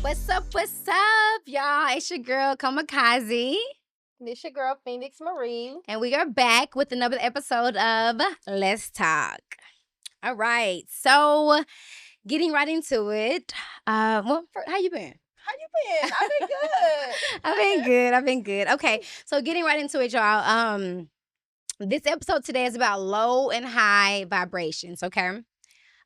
What's up, y'all? It's your girl, Kamikaeez. This your girl, Phoenix Marie. And we are back with another episode of Let's Talk. All right. So, getting right into it. How you been? How you been? I've been good. I've been good. Okay. So, getting right into it, y'all. This episode today is about low and high vibrations, okay?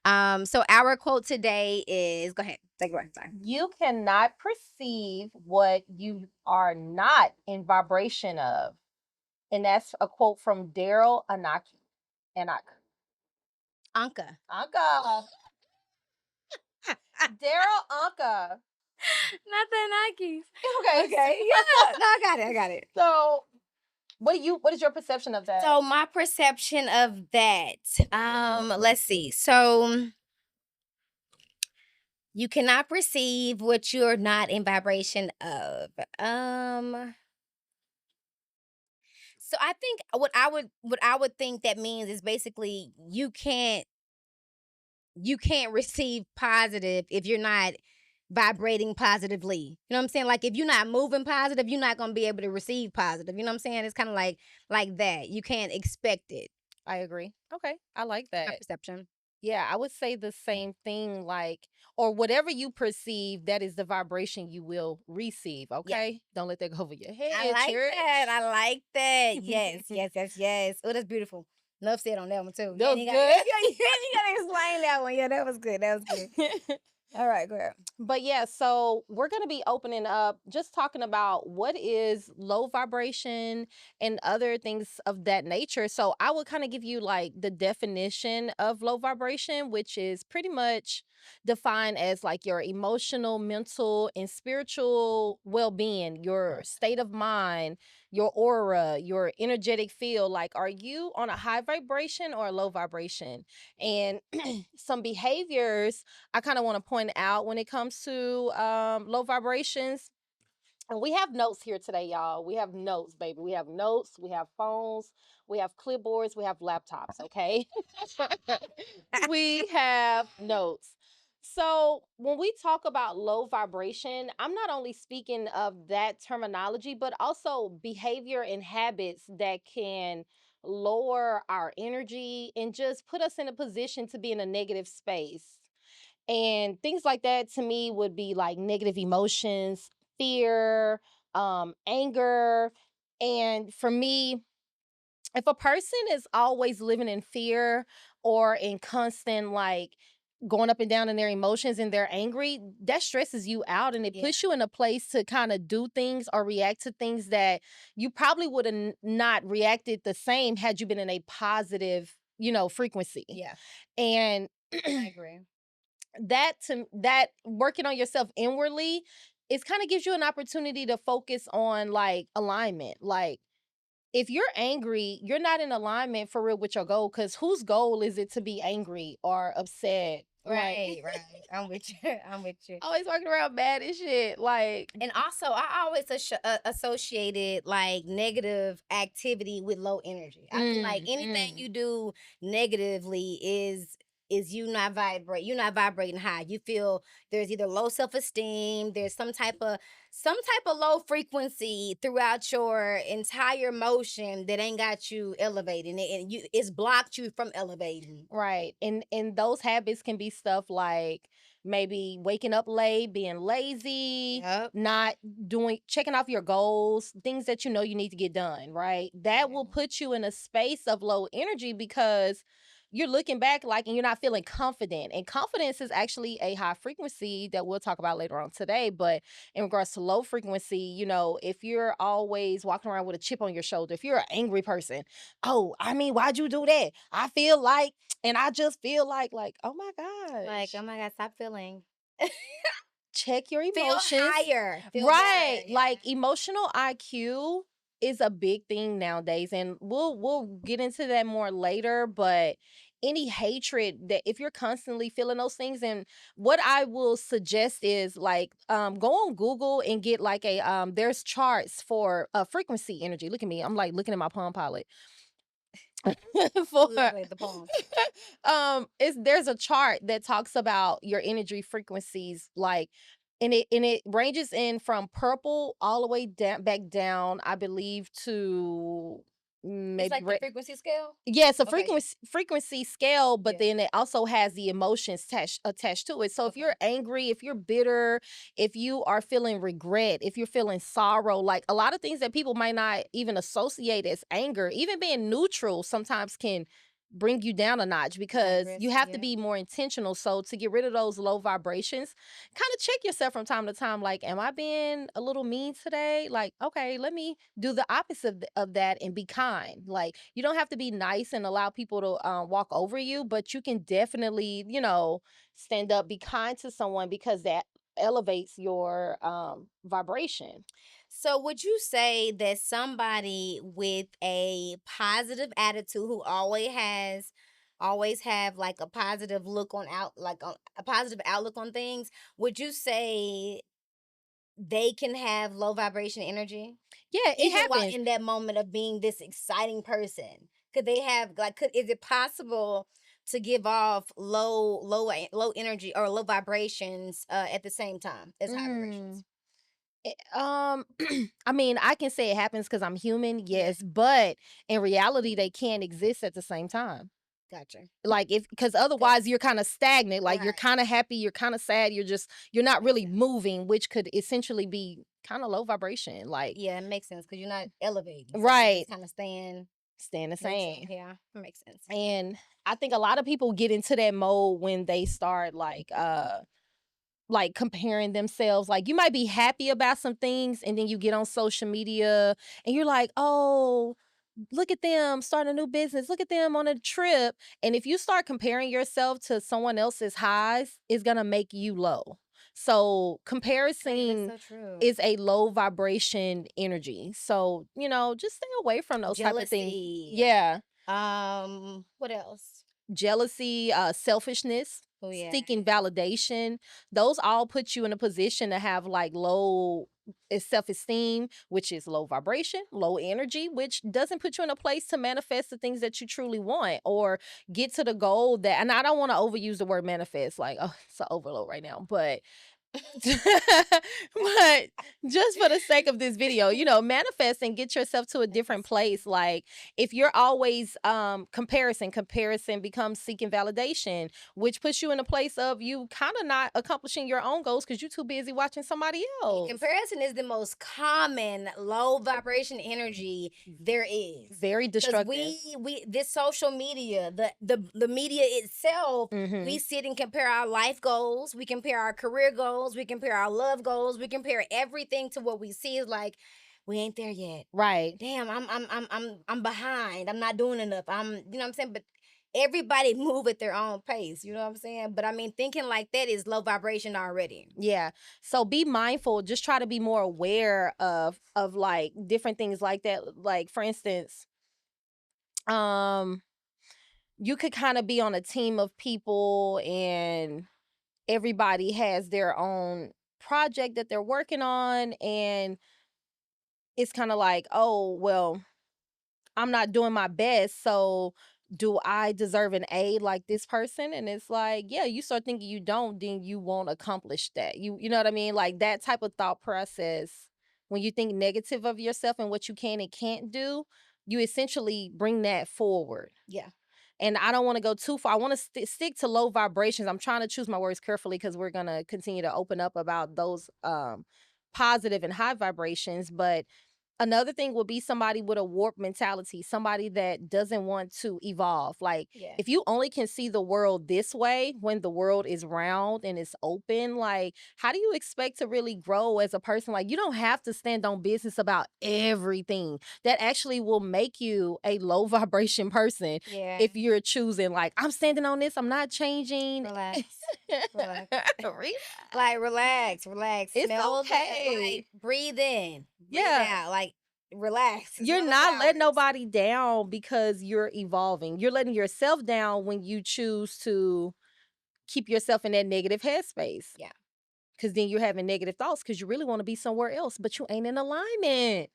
So our quote today is, go ahead, take it away. Sorry. You cannot perceive what you are not in vibration of. And that's a quote from Daryl Anaki. Anka. Daryl Anka. Not the Nikes. Okay. Yeah. No, I got it. So what is your perception of that? So my perception of that, let's see. So you cannot perceive what you're not in vibration of. So I think what I would think that means is basically you can't receive positive if you're not vibrating positively. You know what I'm saying? Like if you're not moving positive, you're not gonna be able to receive positive. You know what I'm saying? It's kind of like that. You can't expect it. I agree. Okay. I like My that. perception. Yeah, I would say the same thing, or whatever you perceive, that is the vibration you will receive, okay? Don't let that go over your head. I like that. Yes. Oh, that's beautiful. Enough said on that one too. That was You good. gotta explain that one. Yeah, that was good. All right, go ahead. But yeah, so we're going to be opening up, just talking about what is low vibration and other things of that nature. So I would kind of give you like the definition of low vibration, which is pretty much defined as like your emotional, mental, and spiritual well-being, your state of mind, your aura, your energetic field. Like, are you on a high vibration or a low vibration? And some behaviors I kind of want to point out when it comes to low vibrations. And we have notes here today, y'all. We have notes, baby. We have notes, we have phones, we have clipboards, we have laptops, okay? We have notes. So when we talk about low vibration, I'm not only speaking of that terminology, but also behavior and habits that can lower our energy and just put us in a position to be in a negative space. And things like that to me would be like negative emotions, fear, anger. And for me, if a person is always living in fear or in constant like going up and down in their emotions and they're angry, that stresses you out and it puts you in a place to kind of do things or react to things that you probably would have not reacted the same had you been in a positive, frequency. Yeah. And I agree. that working on yourself inwardly is kind of gives you an opportunity to focus on like alignment. Like if you're angry, you're not in alignment for real with your goal, because whose goal is it to be angry or upset? Right. I'm with you. Always walking around mad and shit. Like, And also, I always associated like negative activity with low energy. I feel like anything you do negatively is you not vibrating high. You feel there's either low self-esteem, there's some type of low frequency throughout your entire motion that ain't got you elevating it, and it's blocked you from elevating. right. And those habits can be stuff like maybe waking up late, being lazy, Yep. not checking off your goals, things that you know you need to get done, right? That will put you in a space of low energy because you're looking back like and you're not feeling confident. And confidence is actually a high frequency that we'll talk about later on today. But in regards to low frequency, if you're always walking around with a chip on your shoulder, if you're an angry person, oh, I mean, why'd you do that? I feel like, and I just feel like, oh my God. Like, oh my God, stop feeling. Check your Feel emotions. higher. Feel Right. better, yeah. Like emotional IQ is a big thing nowadays. And we'll get into that more later. But any hatred, that if you're constantly feeling those things, and what I will suggest is like go on Google and get like there's charts for frequency energy. Look at me. I'm like looking at my Palm Pilot. For Wait, the poem. there's a chart that talks about your energy frequencies, like And it ranges in from purple all the way down back down, I believe, to It's maybe like the frequency scale? yeah, it's a Okay, yeah. frequency scale, but Yeah. then it also has the emotions attached to it. So if Okay. you're angry, if you're bitter, if you are feeling regret, if you're feeling sorrow, like a lot of things that people might not even associate as anger, even being neutral sometimes can bring you down a notch because you Aggressive, have to yeah. be more intentional. So to get rid of those low vibrations, kind of check yourself from time to time, like, am I being a little mean today? Like, okay, let me do the opposite of that and be kind. Like, you don't have to be nice and allow people to walk over you, but you can definitely, stand up, be kind to someone because that elevates your vibration. So would you say that somebody with a positive attitude who always have like a positive look on out like a positive outlook on things, would you say they can have low vibration energy? Yeah, it Even while happens. in that moment of being this exciting person? Could they have like could is it possible to give off low energy or low vibrations at the same time as high Mm. vibrations? I mean, I can say it happens because I'm human, Yeah, yes, but in reality, they can't exist at the same time. gotcha. Like, if because otherwise Because you're kind of stagnant, like you're right, kind of happy, you're kind of sad, you're not makes really sense. moving, which could essentially be kind of low vibration. Like, Yeah, it makes sense because you're not elevating, so you're right, just kind of staying staying the neutral. same. Yeah, it makes sense. And I think a lot of people get into that mode when they start like comparing themselves. Like, you might be happy about some things and then you get on social media and you're like, oh, look at them starting a new business, look at them on a trip. And if you start comparing yourself to someone else's highs, it's gonna make you low. So Oh yeah, that's comparison so true. is a low vibration energy. So, just stay away from those type of things. Jealousy. Yeah. What else? Jealousy, selfishness, Oh yeah, seeking validation, those all put you in a position to have like low self-esteem, which is low vibration, low energy, which doesn't put you in a place to manifest the things that you truly want or get to the goal that, and I don't want to overuse the word manifest, like, oh, it's an overload right now, but but just for the sake of this video, manifest and get yourself to a different manifest. place. Like, if you're always comparison becomes seeking validation, which puts you in a place of you kind of not accomplishing your own goals because you're too busy watching somebody Yeah, else. comparison is the most common low vibration energy there is. Very Cause destructive. we this social media, the media itself, Hmm. we sit and compare our life goals, we compare our career goals, we compare our love goals, we compare everything to what we see. Is like we ain't there yet. Right. Damn, I'm behind. I'm not doing enough. What I'm saying? But everybody move at their own pace, you know what I'm saying? But I mean, thinking like that is low vibration already. Yeah. So be mindful. Just try to be more aware of like different things like that. Like, for instance, um you could kind of be on a team of people and everybody has their own project that they're working on, and it's kind of like, oh, well, I'm not doing my best, so do I deserve an A like this person? And it's like, yeah, you start thinking you don't, then you won't accomplish that. You know what I mean? Like, that type of thought process, when you think negative of yourself and what you can and can't do, you essentially bring that forward. Yeah. And I don't want to go too far. I want to stick to low vibrations. I'm trying to choose my words carefully because we're going to continue to open up about those positive and high vibrations. But another thing would be somebody with a warped mentality, somebody that doesn't want to evolve. Like, Yeah. if you only can see the world this way when the world is round and it's open, like, how do you expect to really grow as a person? Like, you don't have to stand on business about everything. That actually will make you a low vibration person Yeah. if you're choosing, like, I'm standing on this, I'm not changing. Relax. Relax. Relax. Like relax, relax. It's Smell that, like okay. breathe in, breathe Yeah. out, like relax. You're Smell the not letting flowers. nobody down because you're evolving. You're letting yourself down when you choose to keep yourself in that negative headspace. Yeah. Because then you're having negative thoughts because you really want to be somewhere else, but you ain't in alignment.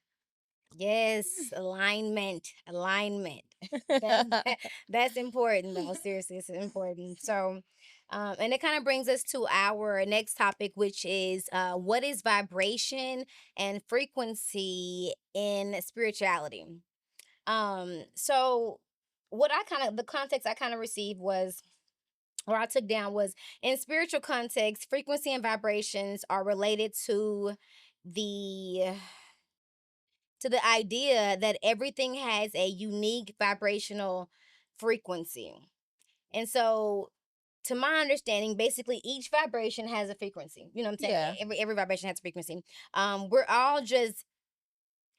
Yes, alignment, alignment. That, that's important though. Seriously, it's important. So, And it kind of brings us to our next topic, which is what is vibration and frequency in spirituality. So what I kind of the context I kind of received was or I took down was in spiritual context, frequency and vibrations are related the to the idea that everything has a unique vibrational frequency. And so to my understanding, basically each vibration has a frequency. You know what I'm saying? Yeah. Every vibration has a frequency. We're all just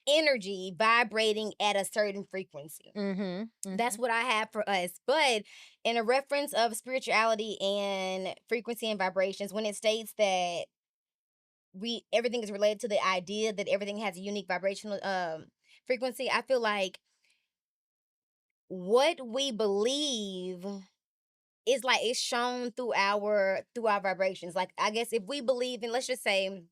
energy vibrating at a certain frequency. Mhm. That's Mhm. what I have for us. But in a reference of spirituality and frequency and vibrations, when it states that we everything is related to the idea that everything has a unique vibrational frequency, I feel like what we believe is like it's shown through our vibrations. Like I guess if we believe in, let's just say,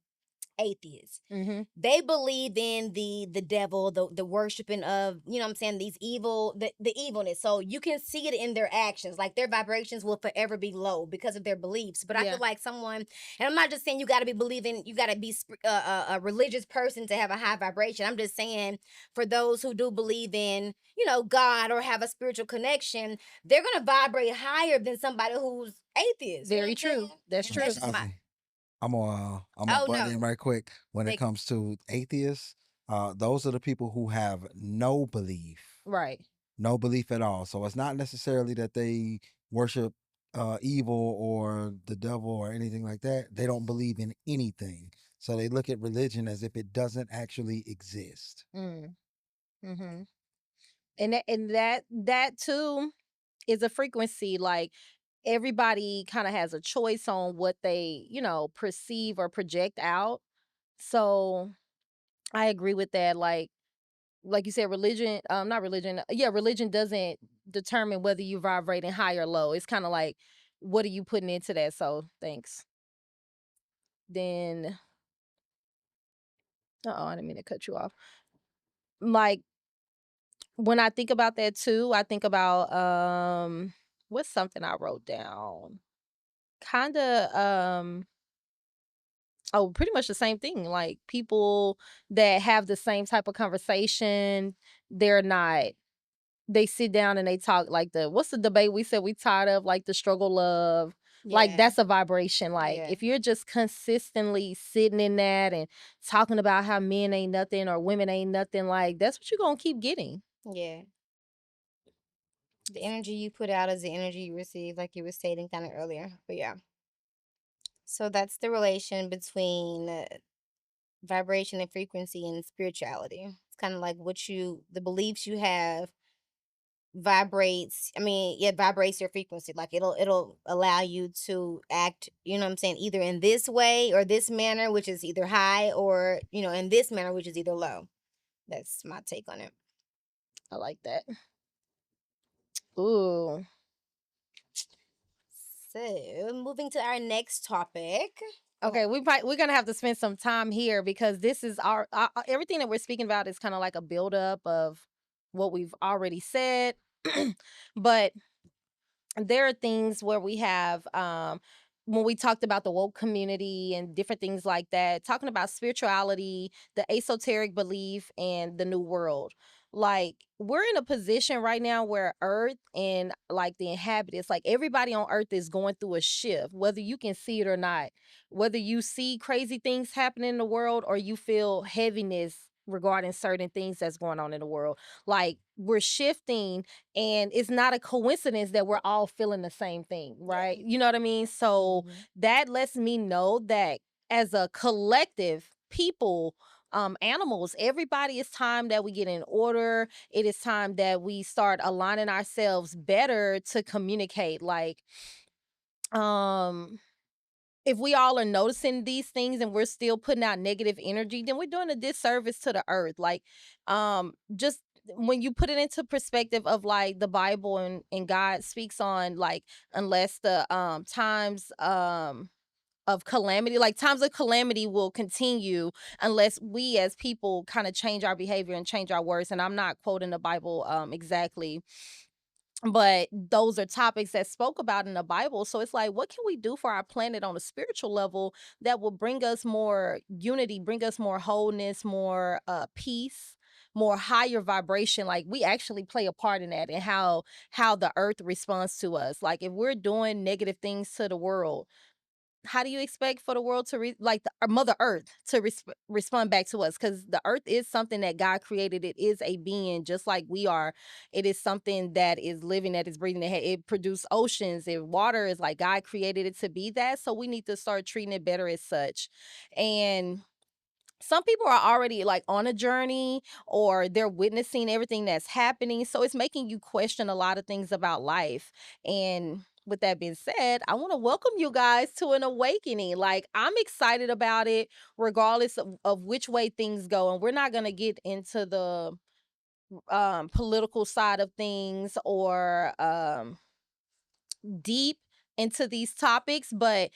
atheists, Mhm. they believe in the devil, the worshiping of, you know what I'm saying, these the evilness. So you can see it in their actions. Like their vibrations will forever be low because of their beliefs. But I feel Yeah. like someone, and I'm not just saying you got to be believing, you got to be a religious person to have a high vibration. I'm just saying for those who do believe in, God or have a spiritual connection, they're gonna vibrate higher than somebody who's atheist. You know what Very I'm saying? true. That's And Now, true. that's just my. Kazi, I'm gonna Oh butt no. in right quick when it Like, comes to atheists. Those are the people who have Right. no belief at all. So it's not necessarily that they worship evil or the devil or anything like that. They don't believe in anything. So they look at religion as if it doesn't actually exist. Mm. Mhm. And that too is a frequency. Like everybody kind of has a choice on what they, perceive or project out. So I agree with that. Like you said, religion, not religion, yeah, religion doesn't determine whether you vibrating high or low. It's kind of like, what are you putting into that? So thanks. Then, I didn't mean to cut you off. Like when I think about that too, I think about what's something I wrote down. Kind of oh, pretty much the same thing. Like people that have the same type of conversation, they're not they sit down and they talk like what's the debate we said we tired of, like the struggle love. Like yeah, that's a vibration. Like yeah, if you're just consistently sitting in that and talking about how men ain't nothing or women ain't nothing, like that's what you're gonna keep getting. yeah. The energy you put out is the energy you receive, like you were stating kind of earlier. But yeah, so that's the relation between vibration and frequency and spirituality. It's kind of like the beliefs you have vibrates. I mean, yeah, vibrates your frequency. Like it'll allow you to act. You know what I'm saying? Either in this way or this manner, which is either high, or in this manner, which is either low. That's my take on it. I like that. Ooh. So, moving to our next topic. Oh, Okay, we're gonna have to spend some time here because this is everything that we're speaking about is kind of like a buildup of what we've already said, but there are things where we have when we talked about the woke community and different things like that, talking about spirituality, the esoteric belief, and the new world. Like we're in a position right now where earth and like the inhabitants, like everybody on earth is going through a shift, whether you can see it or not, whether you see crazy things happening in the world or you feel heaviness regarding certain things that's going on in the world. Like we're shifting, and it's not a coincidence that we're all feeling the same thing, right? yeah. You know what I mean? So Hmm. that lets me know that as a collective people, animals, everybody, it's time that we get in order. It is time that we start aligning ourselves better to communicate. Like um if we all are noticing these things and we're still putting out negative energy, then we're doing a disservice to the earth. Like just when you put it into perspective of like the Bible, and God speaks on like, unless the times of calamity, like times of calamity will continue unless we as people kind of change our behavior and change our words. And I'm not quoting the Bible exactly, but those are topics that spoke about in the Bible. So it's like, what can we do for our planet on a spiritual level that will bring us more unity, bring us more wholeness, more peace, more higher vibration? Like, we actually play a part in that, and how the earth responds to us. Like, if we're doing negative things to the world, how do you expect for the world to like the Mother Earth to respond back to us? Because the Earth is something that God created. It is a being just like we are. It is something that is living, that is breathing. It produces oceans. It water is like God created it to be that. So we need to start treating it better as such. And some people are already like on a journey, or they're witnessing everything that's happening. So it's making you question a lot of things about life. And with that being said, I want to welcome you guys to an awakening. Like, I'm excited about it, regardless of which way things go. And we're not going to get into the political side of things, or deep into these topics, but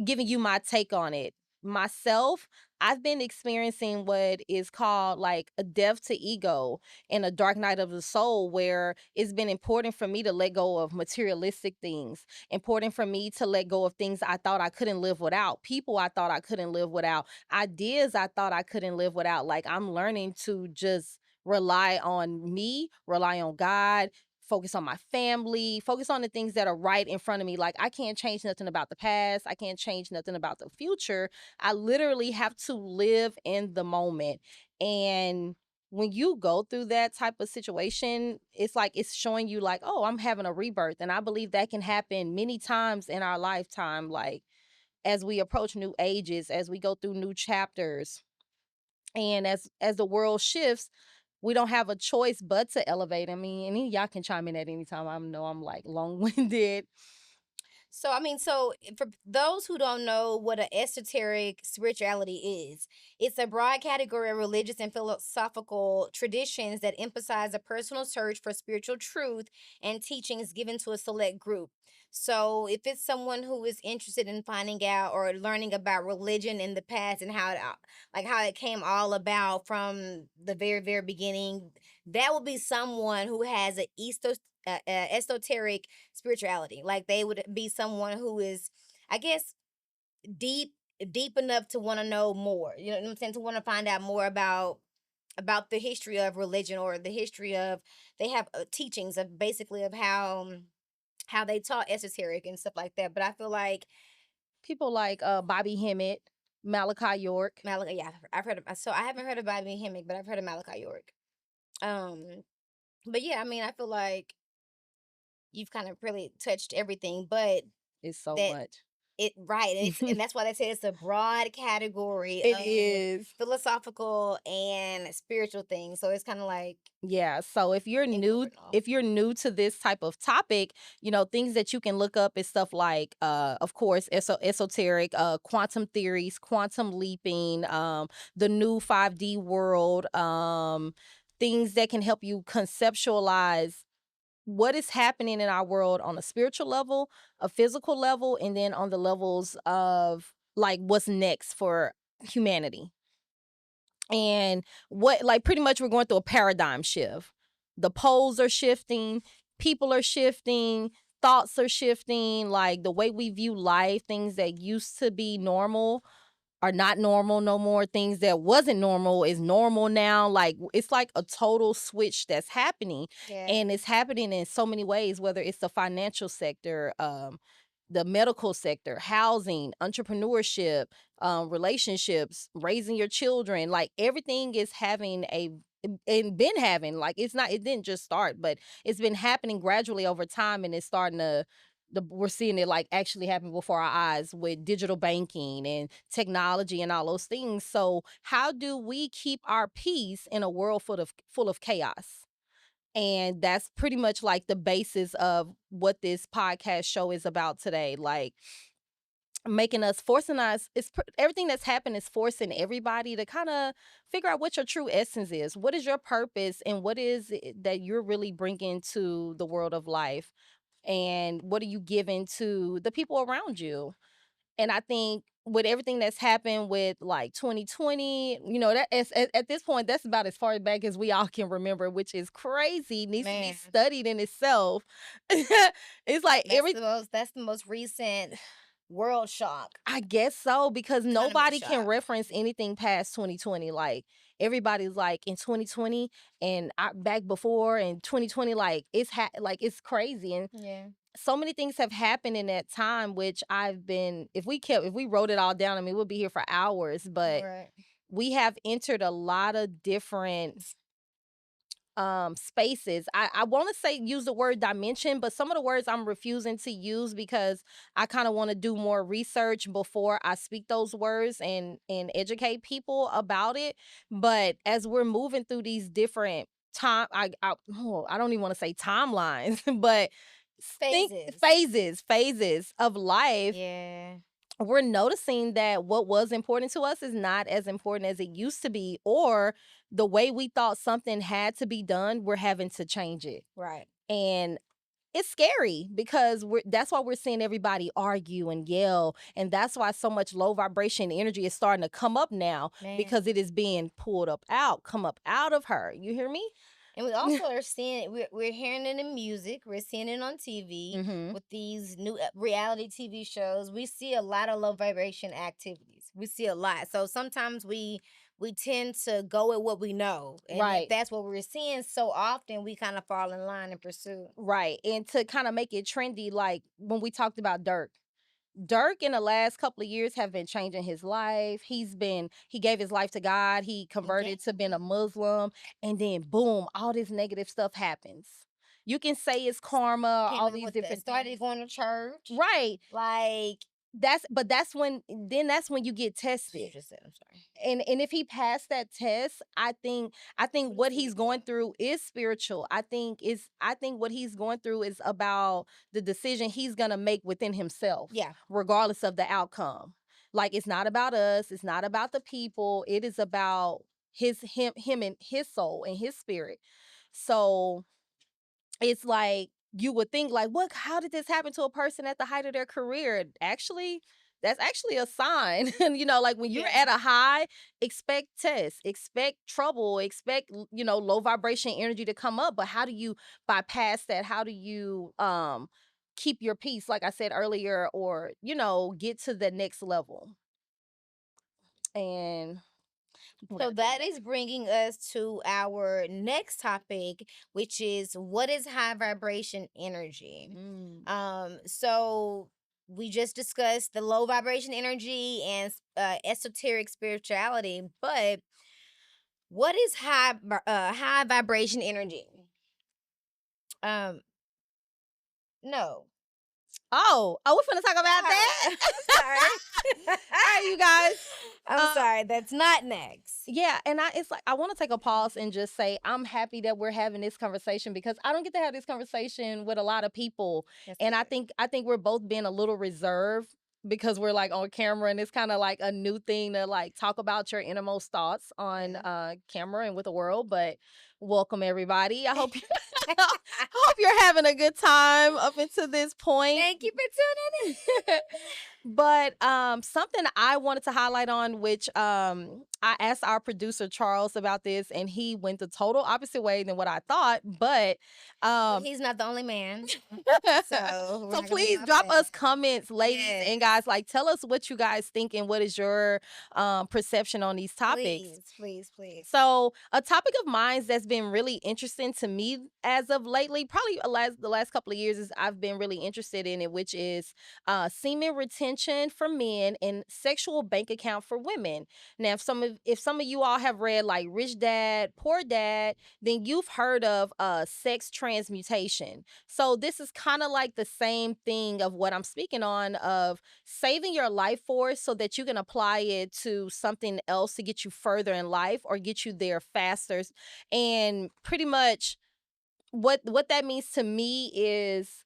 giving you my take on it. Myself, I've been experiencing what is called like a death to ego and a dark night of the soul, where it's been important for me to let go of materialistic things, important for me to let go of things I thought I couldn't live without, people I thought I couldn't live without, ideas I thought I couldn't live without. Like, I'm learning to just rely on me, rely on God, focus on my family, focus on the things that are right in front of me. Like, I can't change nothing about the past. I can't change nothing about the future. I literally have to live in the moment. And when you go through that type of situation, it's like it's showing you like, oh, I'm having a rebirth. And I believe that can happen many times in our lifetime. Like, as we approach new ages, as we go through new chapters, and as the world shifts, we don't have a choice but to elevate. I mean, and y'all can chime in at any time. I know I'm like long-winded. So, I mean, so for those who don't know what an esoteric spirituality is, it's a broad category of religious and philosophical traditions that emphasize a personal search for spiritual truth and teachings given to a select group. So, if it's someone who is interested in finding out or learning about religion in the past and how it, like how it came all about from the very, very beginning, that would be someone who has a esoteric spirituality. Like, they would be someone who is, I guess, deep deep enough to want to know more. You know what I'm saying? To want to find out more about the history of religion, or the history of, they have teachings of basically of how they taught esoteric and stuff like that. But I feel like People like Bobby Hemmett, Malachi York. Malachi, yeah, I've heard of, so I haven't heard of Bobby Hemmick, but I've heard of Malachi York. Um, but yeah, I mean, I feel like you've kind of really touched everything, but It's so that much. it right, and that's why they say it's a broad category It of is. philosophical and spiritual things. So it's kind of like Yeah, so incorporating all. if you're new to this type of topic, things that you can look up is stuff like of course esoteric, quantum theories, quantum leaping, the new 5D world, things that can help you conceptualize what is happening in our world on a spiritual level, a physical level, and then on the levels of like what's next for humanity. And what, like, pretty much we're going through a paradigm shift. The poles are shifting, people are shifting, thoughts are shifting, like the way we view life, things that used to be normal are not normal no more. Things that wasn't normal is normal now. Like, it's like a total switch that's happening. Yeah. And it's happening in so many ways, whether it's the financial sector, the medical sector, housing, entrepreneurship, relationships, raising your children. Like, everything is having and been having, like, it didn't just start, but it's been happening gradually over time, and it's starting to we're seeing it like actually happen before our eyes with digital banking and technology and all those things. So how do we keep our peace in a world full of chaos? And that's pretty much like the basis of what this podcast show is about today. Like, forcing us, everything that's happened is forcing everybody to kind of figure out what your true essence is. What is your purpose, and what is it that you're really bringing to the world of life? And what are you giving to the people around you? And I think with everything that's happened with like 2020, you know, that at this point, that's about as far back as we all can remember, which is crazy. Needs to be Man, studied in itself. It's like that's the most recent world shock. I guess so, because Economy nobody can shock. reference anything past 2020. Like everybody's like in 2020 and back before in 2020, like like it's crazy. And Yeah. so many things have happened in that time, which if we wrote it all down, I mean, we'll be here for hours. But Right. we have entered a lot of different spaces. I want to say use the word dimension, but some of the words I'm refusing to use because I kind of want to do more research before I speak those words and educate people about it. But as we're moving through these different I don't even want to say timelines, but phases of life, Yeah. we're noticing that what was important to us is not as important as it used to be, or the way we thought something had to be done, we're having to change it. Right. And it's scary because that's why we're seeing everybody argue and yell. And that's why so much low vibration energy is starting to come up now, Man. because it is being come up out of her. You hear me? And we also are seeing we're hearing it in music. We're seeing it on TV with these new reality TV shows. We see a lot of low vibration activities. We see a lot. So sometimes we tend to go with what we know, and if Right. that's what we're seeing so often, we kind of fall in line and pursue. Right. And to kind of make it trendy, like when we talked about Durk in the last couple of years have been changing his life. He gave his life to God. He converted to being a Muslim, and then boom, all this negative stuff happens. You can say it's karma, Came all in these with different started things. going to church. Right. Like That's when you get you tested. just said, I'm sorry. And if he passed that test, I think what he's going through is spiritual. I think what he's going through is about the decision he's gonna make within himself. Yeah. Regardless of the outcome. Like, it's not about us, it's not about the people, it is about him and his soul and his spirit. So it's like you would think like, what, how did this happen to a person at the height of their career? Actually, that's actually a sign. You know, like when you're at a high, expect tests, expect trouble, expect, low vibration energy to come up. But how do you bypass that? How do you keep your peace, like I said earlier, or get to the next level? And So that is bringing us to our next topic, which is what is high vibration energy. So we just discussed the low vibration energy and esoteric spirituality, but what is high vibration energy? No. Oh, we're finna talk about that. I'm sorry. All right, you guys. I'm sorry, that's not next. Yeah, and it's like I want to take a pause and just say I'm happy that we're having this conversation, because I don't get to have this conversation with a lot of people. That's And good. I think we're both being a little reserved because we're like on camera, and it's kind of like a new thing to like talk about your innermost thoughts on camera and with the world. But welcome everybody. I hope I hope you're having a good time up until this point. Thank you for tuning in. But something I wanted to highlight on, which I asked our producer Charles about this, and he went the total opposite way than what I thought. But he's not the only man. So please drop us comments, ladies and guys. Like, tell us what you guys think and what is your perception on these topics. Please. So a topic of mine that's been really interesting to me as of lately, probably the last couple of years, is I've been really interested in it, which is semen retention for men and sexual bank account for women. Now, if some of you all have read like Rich Dad, Poor Dad, then you've heard of sex transmutation. So this is kind of like the same thing of what I'm speaking on, of saving your life force so that you can apply it to something else to get you further in life or get you there faster. And pretty much what that means to me is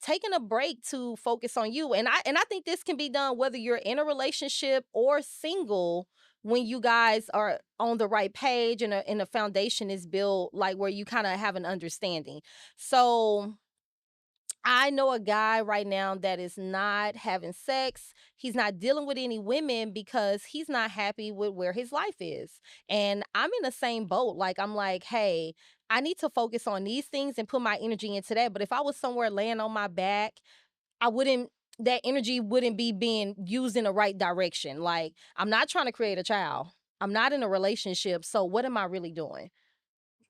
taking a break to focus on you. And I think this can be done whether you're in a relationship or single, when you guys are on the right page and a foundation is built, like where you kind of have an understanding. So I know a guy right now that is not having sex. He's not dealing with any women because he's not happy with where his life is. And I'm in the same boat. Like, I'm like, hey, I need to focus on these things and put my energy into that. But if I was somewhere laying on my back, I wouldn't, that energy wouldn't be being used in the right direction. Like, I'm not trying to create a child. I'm not in a relationship. So what am I really doing?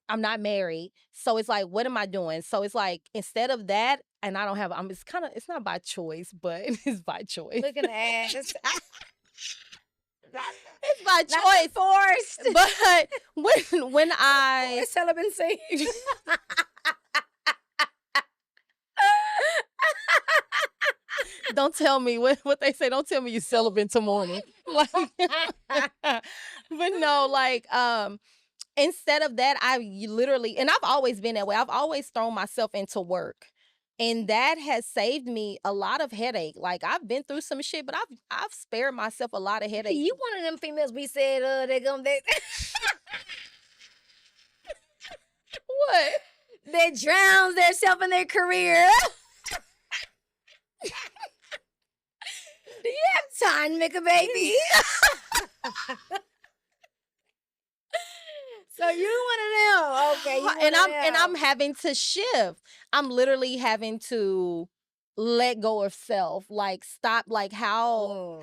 I'm not married. So it's like, what am I doing? So it's like, instead of that, and I don't have, it's kind of, it's not by choice, but it's by choice. Looking at it's by choice. Forced. But when I celibacy. don't tell me what they say, don't tell me you celibate till morning. Like, but no, like, instead of that, I literally, and I've always been that way. I've always thrown myself into work. And that has saved me a lot of headache. Like, I've been through some shit, but I've spared myself a lot of headache. You one of them females we said they're gonna what? They drowns themselves in their career. Do you have time, Mika baby? So you one of them, okay? And I'm having to shift. I'm literally having to let go of self, like stop, like how,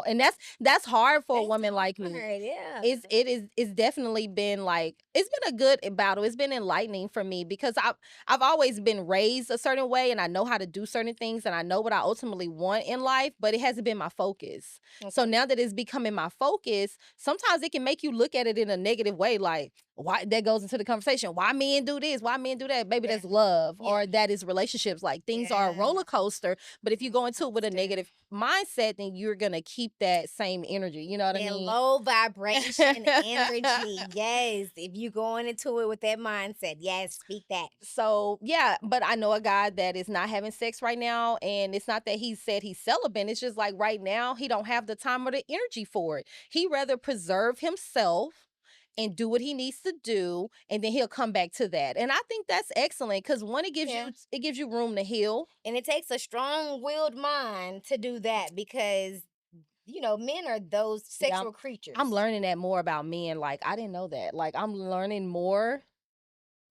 and that's hard for a woman like me. Yeah, It's definitely been like, it's been a good battle. It's been enlightening for me because I've always been raised a certain way, and I know how to do certain things, and I know what I ultimately want in life, but it hasn't been my focus. Okay. So now that it's becoming my focus, sometimes it can make you look at it in a negative way, like, why, that goes into the conversation. Why men do this? Why men do that? Maybe that's love, or that is relationships. Like, things are a roller coaster. But if you go into it with a negative mindset, then you're gonna keep that same energy. You know what I mean? Low vibration energy. Yes. If you going into it with that mindset, yes, speak that. So yeah, but I know a guy that is not having sex right now, and it's not that he said he's celibate. It's just like right now he don't have the time or the energy for it. He rather preserve himself and do what he needs to do, and then he'll come back to that. And I think that's excellent because one, it gives you room to heal. And it takes a strong-willed mind to do that because, you know, men are those sexual creatures. I'm learning that more about men. Like, I didn't know that. Like, I'm learning more.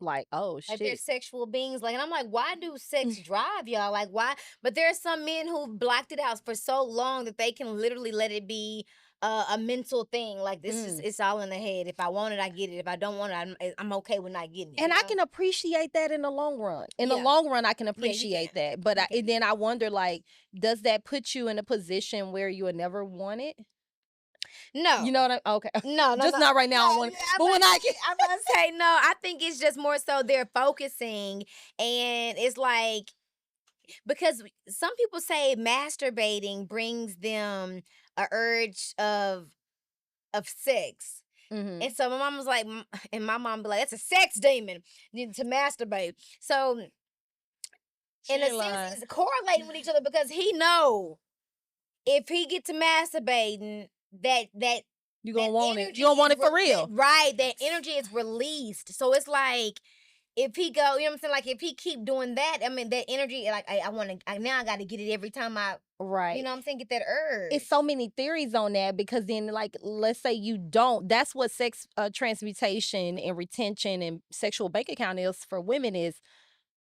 Like, oh shit, like they're sexual beings. Like, and I'm like, why do sex drive y'all? Like, why? But there are some men who blocked it out for so long that they can literally let it be a mental thing. Like, this is, it's all in the head. If I want it, I get it. If I don't want it, I'm okay with not getting it. And I can appreciate that in the long run. In the long run, I can appreciate that. But then I wonder, like, does that put you in a position where you would never want it? No. You know what I'm, okay. No, just not right now. No, but when I'm gonna say no, I think it's just more so they're focusing, and it's like, because some people say masturbating brings them a urge of sex. And so my mom was like, and my mom be like, that's a sex demon, need to masturbate. So in a sense, it's correlating with each other because he know if he get to masturbating, that you gonna want it. You don't want it for real. Right. That energy is released. So it's like, if he go, you know what I'm saying? Like, if he keep doing that, I mean, that energy, like, I want to, now I got to get it every time I, you know what I'm saying? Get that urge. It's so many theories on that because then, like, let's say you don't, that's what sex transmutation and retention and sexual bank account is for women, is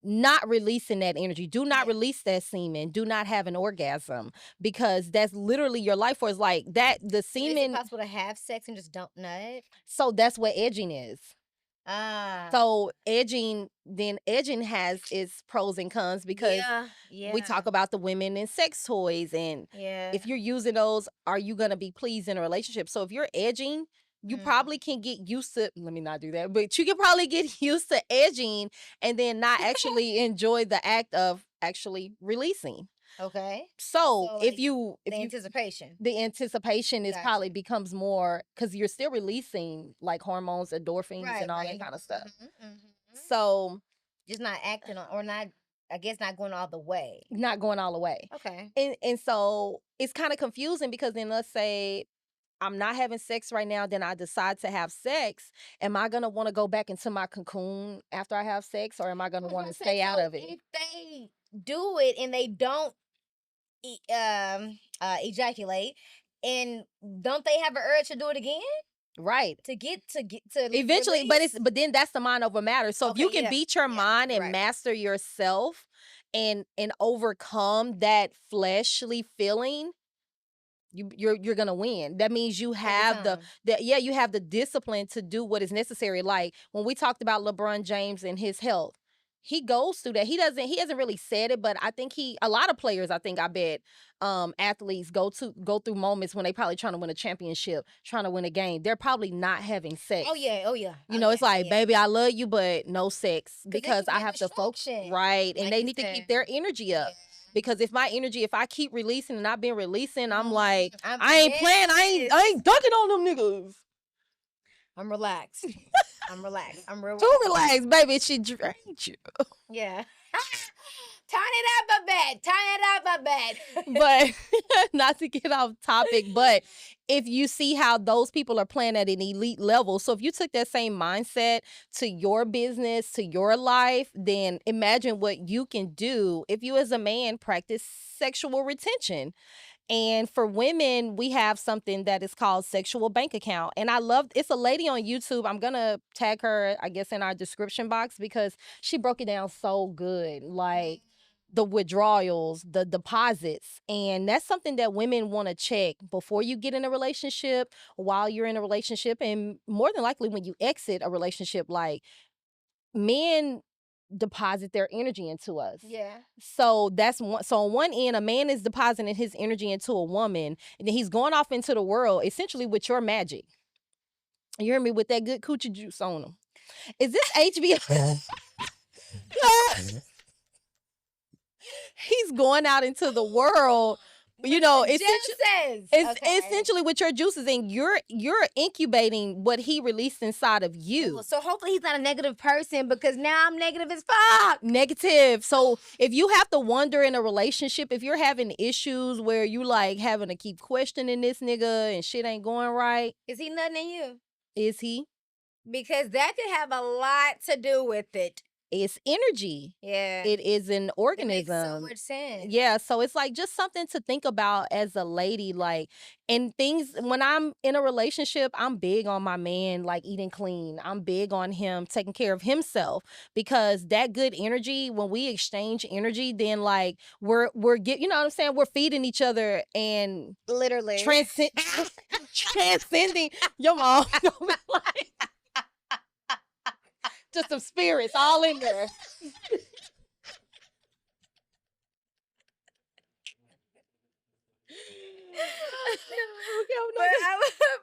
not releasing that energy. Do not release that semen. Do not have an orgasm, because that's literally your life force. Like that, the semen. Is it possible to have sex and just don't nut? So that's what edging is. So edging has its pros and cons because we talk about the women and sex toys, and if you're using those, are you gonna be pleased in a relationship? So if you're edging, you probably can get used to, let me not do that, but you can probably get used to edging and then not actually enjoy the act of actually releasing. Okay. So if the anticipation is probably becomes more because you're still releasing like hormones, endorphins, and all that kind of stuff. So just not acting on, or not, I guess not going all the way. Not going all the way. Okay. And so it's kind of confusing because then let's say I'm not having sex right now, then I decide to have sex. Am I going to want to go back into my cocoon after I have sex, or am I going to want to stay out of it? If they do it and they don't ejaculate, and don't they have an urge to do it again? Right. To Eventually, release? but then that's the mind over matter. So if you can beat your mind and master yourself and overcome that fleshly feeling, you're gonna win. That means you have you have the discipline to do what is necessary. Like when we talked about LeBron James and his health, he goes through that. He hasn't really said it, but I think a lot of players, I bet athletes go through moments when they probably trying to win a championship, trying to win a game. They're probably not having sex. Oh yeah. You know, it's like, baby, I love you, but no sex because I have to focus. Right. And they need to keep their energy up. Because if I keep releasing and I've been releasing, I'm like, I ain't playing. I ain't dunking on them niggas. I'm relaxed. I'm relaxed. I'm real. Too relaxed, baby. She drained you. Yeah. Turn it up a bit. But not to get off topic, but if you see how those people are playing at an elite level, so if you took that same mindset to your business, to your life, then imagine what you can do if you as a man practice sexual retention. And for women, we have something that is called sexual bank account. And it's a lady on YouTube. I'm going to tag her, I guess, in our description box because she broke it down so good. Like the withdrawals, the deposits. And that's something that women want to check before you get in a relationship, while you're in a relationship, and more than likely when you exit a relationship. Like men deposit their energy into us. Yeah. So that's one. So on one end, a man is depositing his energy into a woman, and then he's going off into the world essentially with your magic. You hear me? With that good coochie juice on him. Is this HBO? He's going out into the world. You know, it's essentially with your juices, and you're incubating what he released inside of you. So hopefully he's not a negative person, because now I'm negative as fuck. Negative. So if you have to wonder in a relationship, if you're having issues where you like having to keep questioning this nigga and shit ain't going right, is he nothing in you? Is he? Because that could have a lot to do with it. It's energy. Yeah. It is an organism. It makes so much sense. Yeah. So it's like just something to think about as a lady. Like, and things, when I'm in a relationship, I'm big on my man, like eating clean. I'm big on him taking care of himself, because that good energy, when we exchange energy, then like we're you know what I'm saying? We're feeding each other and literally transcending your mom. Like, just some spirits all in there.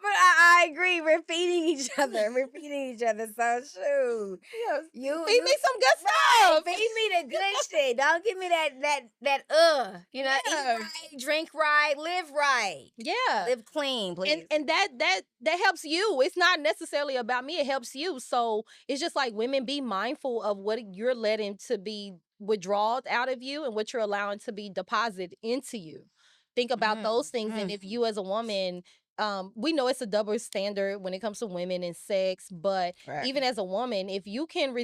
But I agree. We're feeding each other. So shoot. Yes. You feed me some good stuff. Feed me the good shit. Don't give me that you know, eat right, drink right, live right. Yeah. Live clean, please. And that helps you. It's not necessarily about me. It helps you. So it's just like, women, be mindful of what you're letting to be withdrawn out of you and what you're allowing to be deposited into you. Think about those things. And if you as a woman, we know it's a double standard when it comes to women and sex, but even as a woman, if you can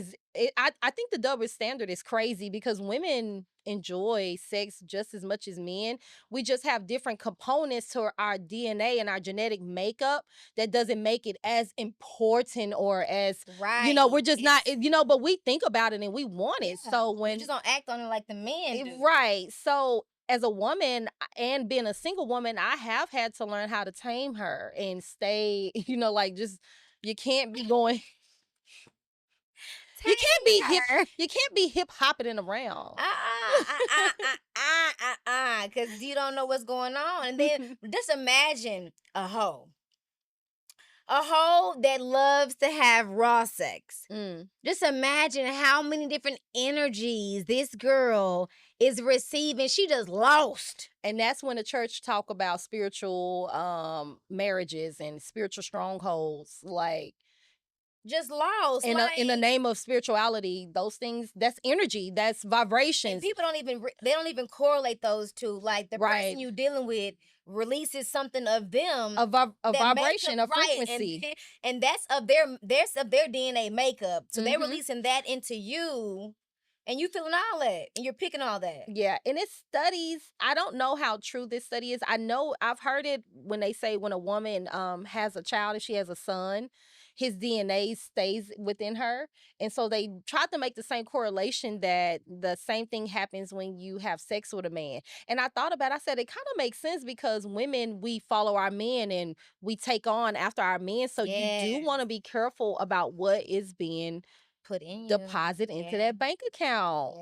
I think the double standard is crazy, because women enjoy sex just as much as men. We just have different components to our DNA and our genetic makeup that doesn't make it as important, or as, you know, we're just not, you know, but we think about it and we want it. So when you just don't act on it like the men do. Right. So as a woman, and being a single woman, I have had to learn how to tame her and stay, you know, like, just, you can't be going, you can't be hip hopping around. Because you don't know what's going on. And then just imagine a hoe that loves to have raw sex. Just imagine how many different energies this girl is receiving. She just lost. And that's when the church talk about spiritual marriages and spiritual strongholds, like, just lost in the name of spirituality. Those things, that's energy, that's vibrations. And people don't even correlate those two. Like, the person you dealing with releases something of them, a vibration, a frequency, and that's of their DNA makeup. So they're releasing that into you, And you feeling all that, and you're picking all that. Yeah, and it's studies. I don't know how true this study is. I know I've heard it when they say when a woman has a child, if she has a son, his DNA stays within her. And so they tried to make the same correlation that the same thing happens when you have sex with a man. And I thought about it, I said it kind of makes sense because women, we follow our men and we take on after our men. So you do want to be careful about what is being put in you. Deposit into that bank account.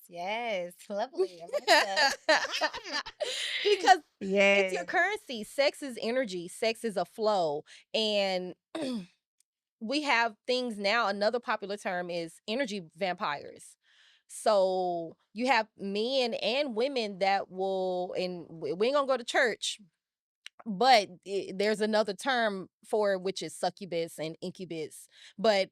Yes, lovely. I like because it's your currency. Sex is energy. Sex is a flow. And we have things now. Another popular term is energy vampires. So you have men and women that will, and we ain't gonna go to church, but there's another term for it, which is succubus and incubus. But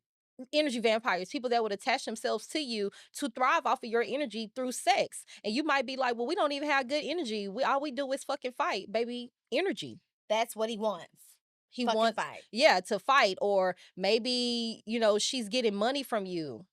energy vampires, people that would attach themselves to you to thrive off of your energy through sex. And you might be like, well, we don't even have good energy. All we do is fucking fight, baby. Energy. That's what he wants. He wants fight. Yeah, to fight. Or maybe, she's getting money from you.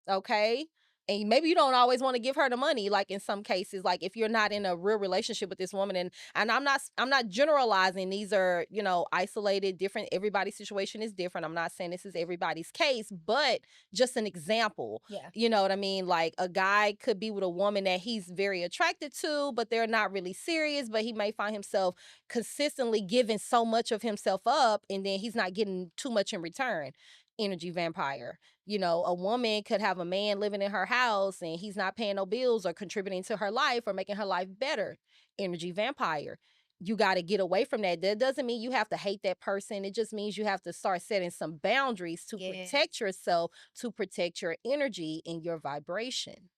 Okay. And maybe you don't always want to give her the money, like in some cases, like if you're not in a real relationship with this woman. And I'm not generalizing. These are, isolated, different. Everybody's situation is different. I'm not saying this is everybody's case, but just an example. Yeah. You know what I mean? Like a guy could be with a woman that he's very attracted to, but they're not really serious, but he may find himself consistently giving so much of himself up, and then he's not getting too much in return. Energy vampire. A woman could have a man living in her house and he's not paying no bills or contributing to her life or making her life better. Energy vampire. You got to get away from that. That doesn't mean you have to hate that person. It just means you have to start setting some boundaries to protect yourself, to protect your energy and your vibration.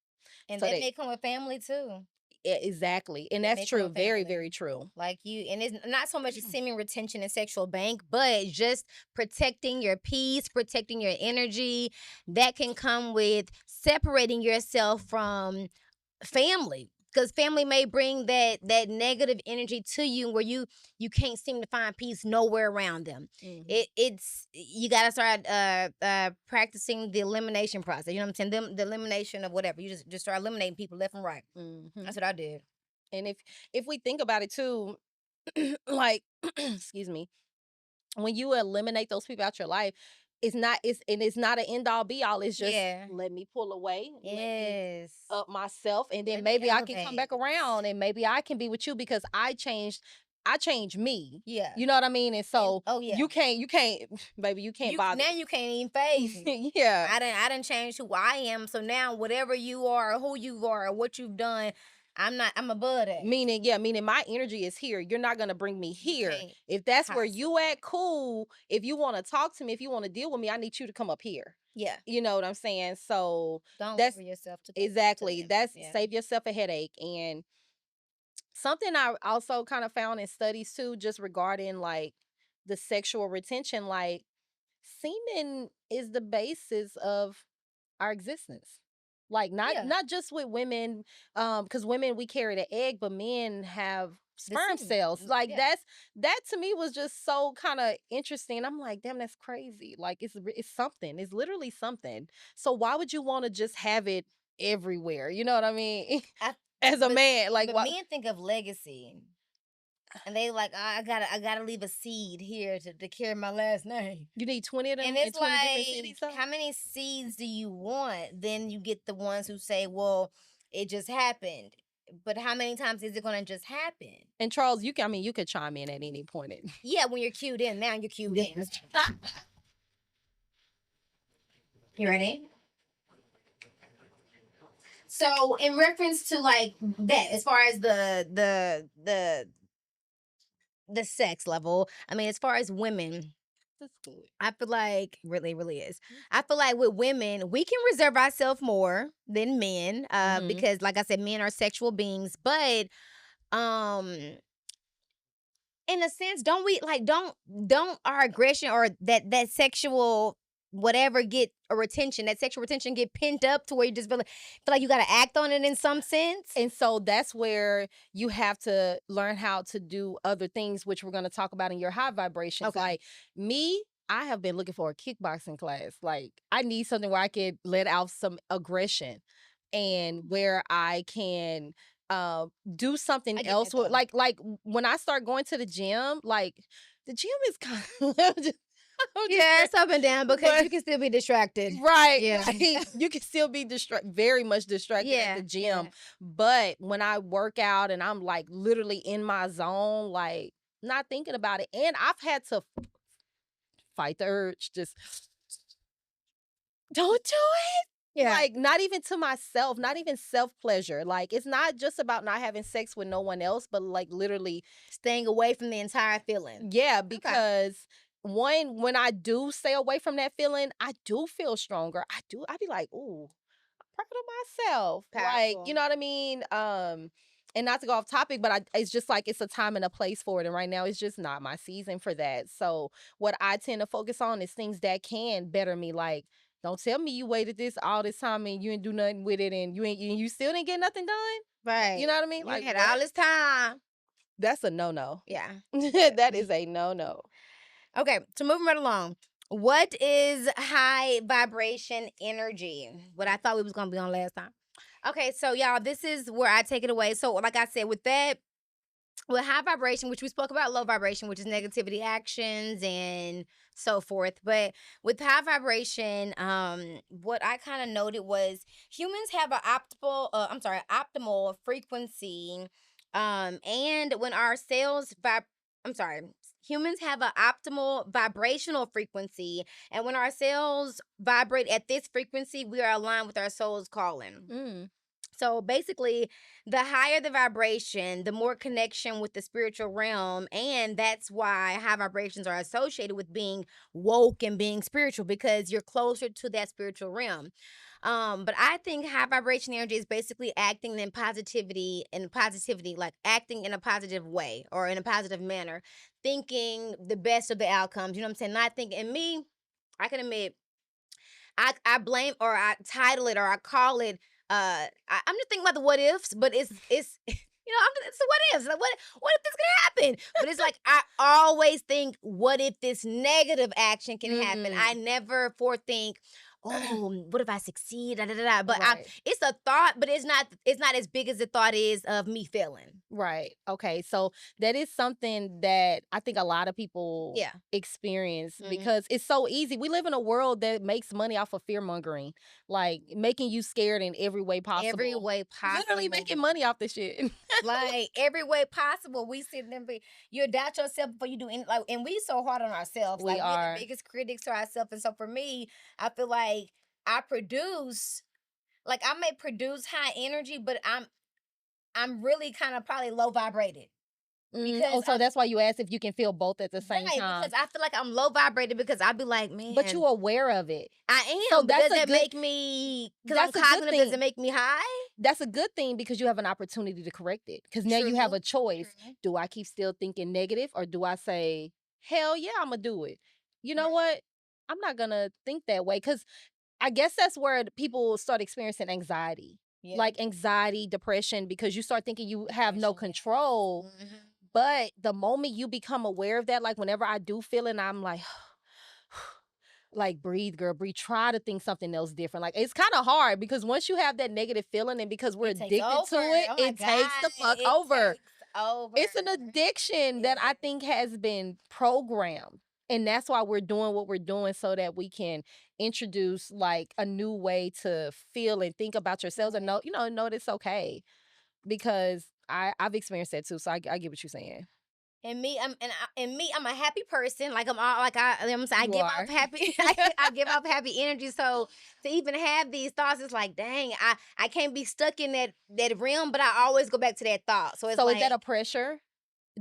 And that may come with family too. Exactly. And that's true. Very, very true. Like and it's not so much semen retention and sexual bank, but just protecting your peace, protecting your energy. That can come with separating yourself from family. Because family may bring that negative energy to you where you can't seem to find peace nowhere around them. It's you gotta start practicing the elimination process. You know what I'm saying? The elimination of whatever. You just start eliminating people left and right. That's what I did. And if we think about it too, like excuse me, when you eliminate those people out your life, it's not an end all be all. It's just let me pull away, let me up myself, and then maybe I can come back around, and maybe I can be with you because I changed me. Yeah. You know what I mean? And so you can't, baby, you can't bother. Now you can't even face me. Yeah. I didn't change who I am. So now whatever you are, or who you are, or what you've done, I'm above that. Meaning my energy is here. You're not gonna bring me here. If that's where you at, cool. If you want to talk to me, if you want to deal with me, I need you to come up here. Yeah. You know what I'm saying? So don't lower yourself to exactly. Save yourself a headache. And something I also kind of found in studies too, just regarding like the sexual retention, like semen is the basis of our existence. Like not just with women, because women, we carry the egg, but men have sperm cells. Like that to me was just so kind of interesting. I'm like, damn, that's crazy. Like it's something. It's literally something. So why would you want to just have it everywhere? You know what I mean? As a man, like men think of legacy. And they like, I gotta leave a seed here to carry my last name. You need 20 of them. And it's 20 like, different cities, so? How many seeds do you want? Then you get the ones who say, well, it just happened. But how many times is it gonna just happen? And Charles, you could chime in at any point. Yeah, when you're cued in. Now you're cued in. You ready? So in reference to like that, as far as the sex level, I mean, as far as women, that's good. I feel like really is. I feel like with women, we can reserve ourselves more than men, because like I said, men are sexual beings, but in a sense, don't we like don't our aggression or that sexual whatever get a retention, that sexual retention get pinned up to where you just feel like you got to act on it in some sense. And so that's where you have to learn how to do other things, which we're going to talk about in your high vibrations. Okay. Like me, I have been looking for a kickboxing class. Like I need something where I could let out some aggression. and where I can do something get else that, with though. like when I start going to the gym, like the gym is kind of Yeah, it's up and down because but- you can still be distracted. right. Yeah. Like, you can still be very much distracted at the gym. But when I work out and I'm like literally in my zone, like not thinking about it, and I've had to fight the urge, just don't do it. Yeah. Like, not even to myself, not even self-pleasure. Like, it's not just about not having sex with no one else, but like literally staying away from the entire feeling. Yeah, because when I do stay away from that feeling, I do feel stronger. I'd be like, ooh, I'm proud of myself. Like, Powerful. you know what I mean? And not to go off topic, but it's just like it's a time and a place for it. And right now it's just not my season for that. So what I tend to focus on is things that can better me. Like, don't tell me you waited all this time and you didn't do nothing with it and you still didn't get nothing done. Right. You know what I mean? You Like, had what? all this time. That's a no-no. Yeah. That is a no-no. Okay, so moving right along. What is high vibration energy? What I thought we was gonna be on last time. Okay, so y'all, this is where I take it away. So, like I said, with high vibration, which we spoke about low vibration, which is negativity actions and so forth. But with high vibration, what I kind of noted was humans have an optimal frequency. And when our cells humans have an optimal vibrational frequency. And when our cells vibrate at this frequency, we are aligned with our soul's calling. So basically, the higher the vibration, the more connection with the spiritual realm. And that's why high vibrations are associated with being woke and being spiritual, because you're closer to that spiritual realm. But I think high vibration energy is basically acting in positivity, like acting in a positive way or in a positive manner, thinking the best of the outcomes. You know what I'm saying? Not thinking, and me, I can admit, I blame or I title it or I call it. I'm just thinking about the what ifs, but it's it's the what ifs. Like what if this can happen? But it's like I always think, what if this negative action can happen? I never forethink, oh, what if I succeed? Da, da, da, da. But Right. it's a thought, but it's not as big as the thought is of me failing. Right. Okay. So that is something that I think a lot of people experience because it's so easy. We live in a world that makes money off of fear mongering, like making you scared in every way possible. Every way possible. Literally making money off this shit. Like every way possible. We sit there and you doubt yourself before you do anything. Like, and we so hard on ourselves. We like are. We're the biggest critics to ourselves. And so for me, I feel like I may produce high energy, but I'm really kind of probably low vibrated. So that's why you asked if you can feel both at the same time. Because I feel like I'm low vibrated because I'd be like, man. But you're aware of it. I am. So but does that make me, because I'm cognitive, does it make me high? That's a good thing because you have an opportunity to correct it. Because now you have a choice. Do I keep still thinking negative or do I say, hell yeah, I'm going to do it? You know what? I'm not going to think that way because I guess that's where people start experiencing anxiety. Yeah. Like anxiety, depression, because you start thinking you have no control. But the moment you become aware of that, like whenever I do feel it, I'm like, breathe, girl, breathe. Try to think something else different. Like, it's kind of hard because once you have that negative feeling and because we're addicted to it, it takes the fuck over. It's an addiction that I think has been programmed. And that's why we're doing what we're doing so that we can introduce like a new way to feel and think about yourselves and know that it's okay. Because I've experienced that too. So I get what you're saying. And me, I'm a happy person. Like I give off happy. I give off happy energy. So to even have these thoughts, it's like, dang, I can't be stuck in that realm. But I always go back to that thought. So it's is that a pressure?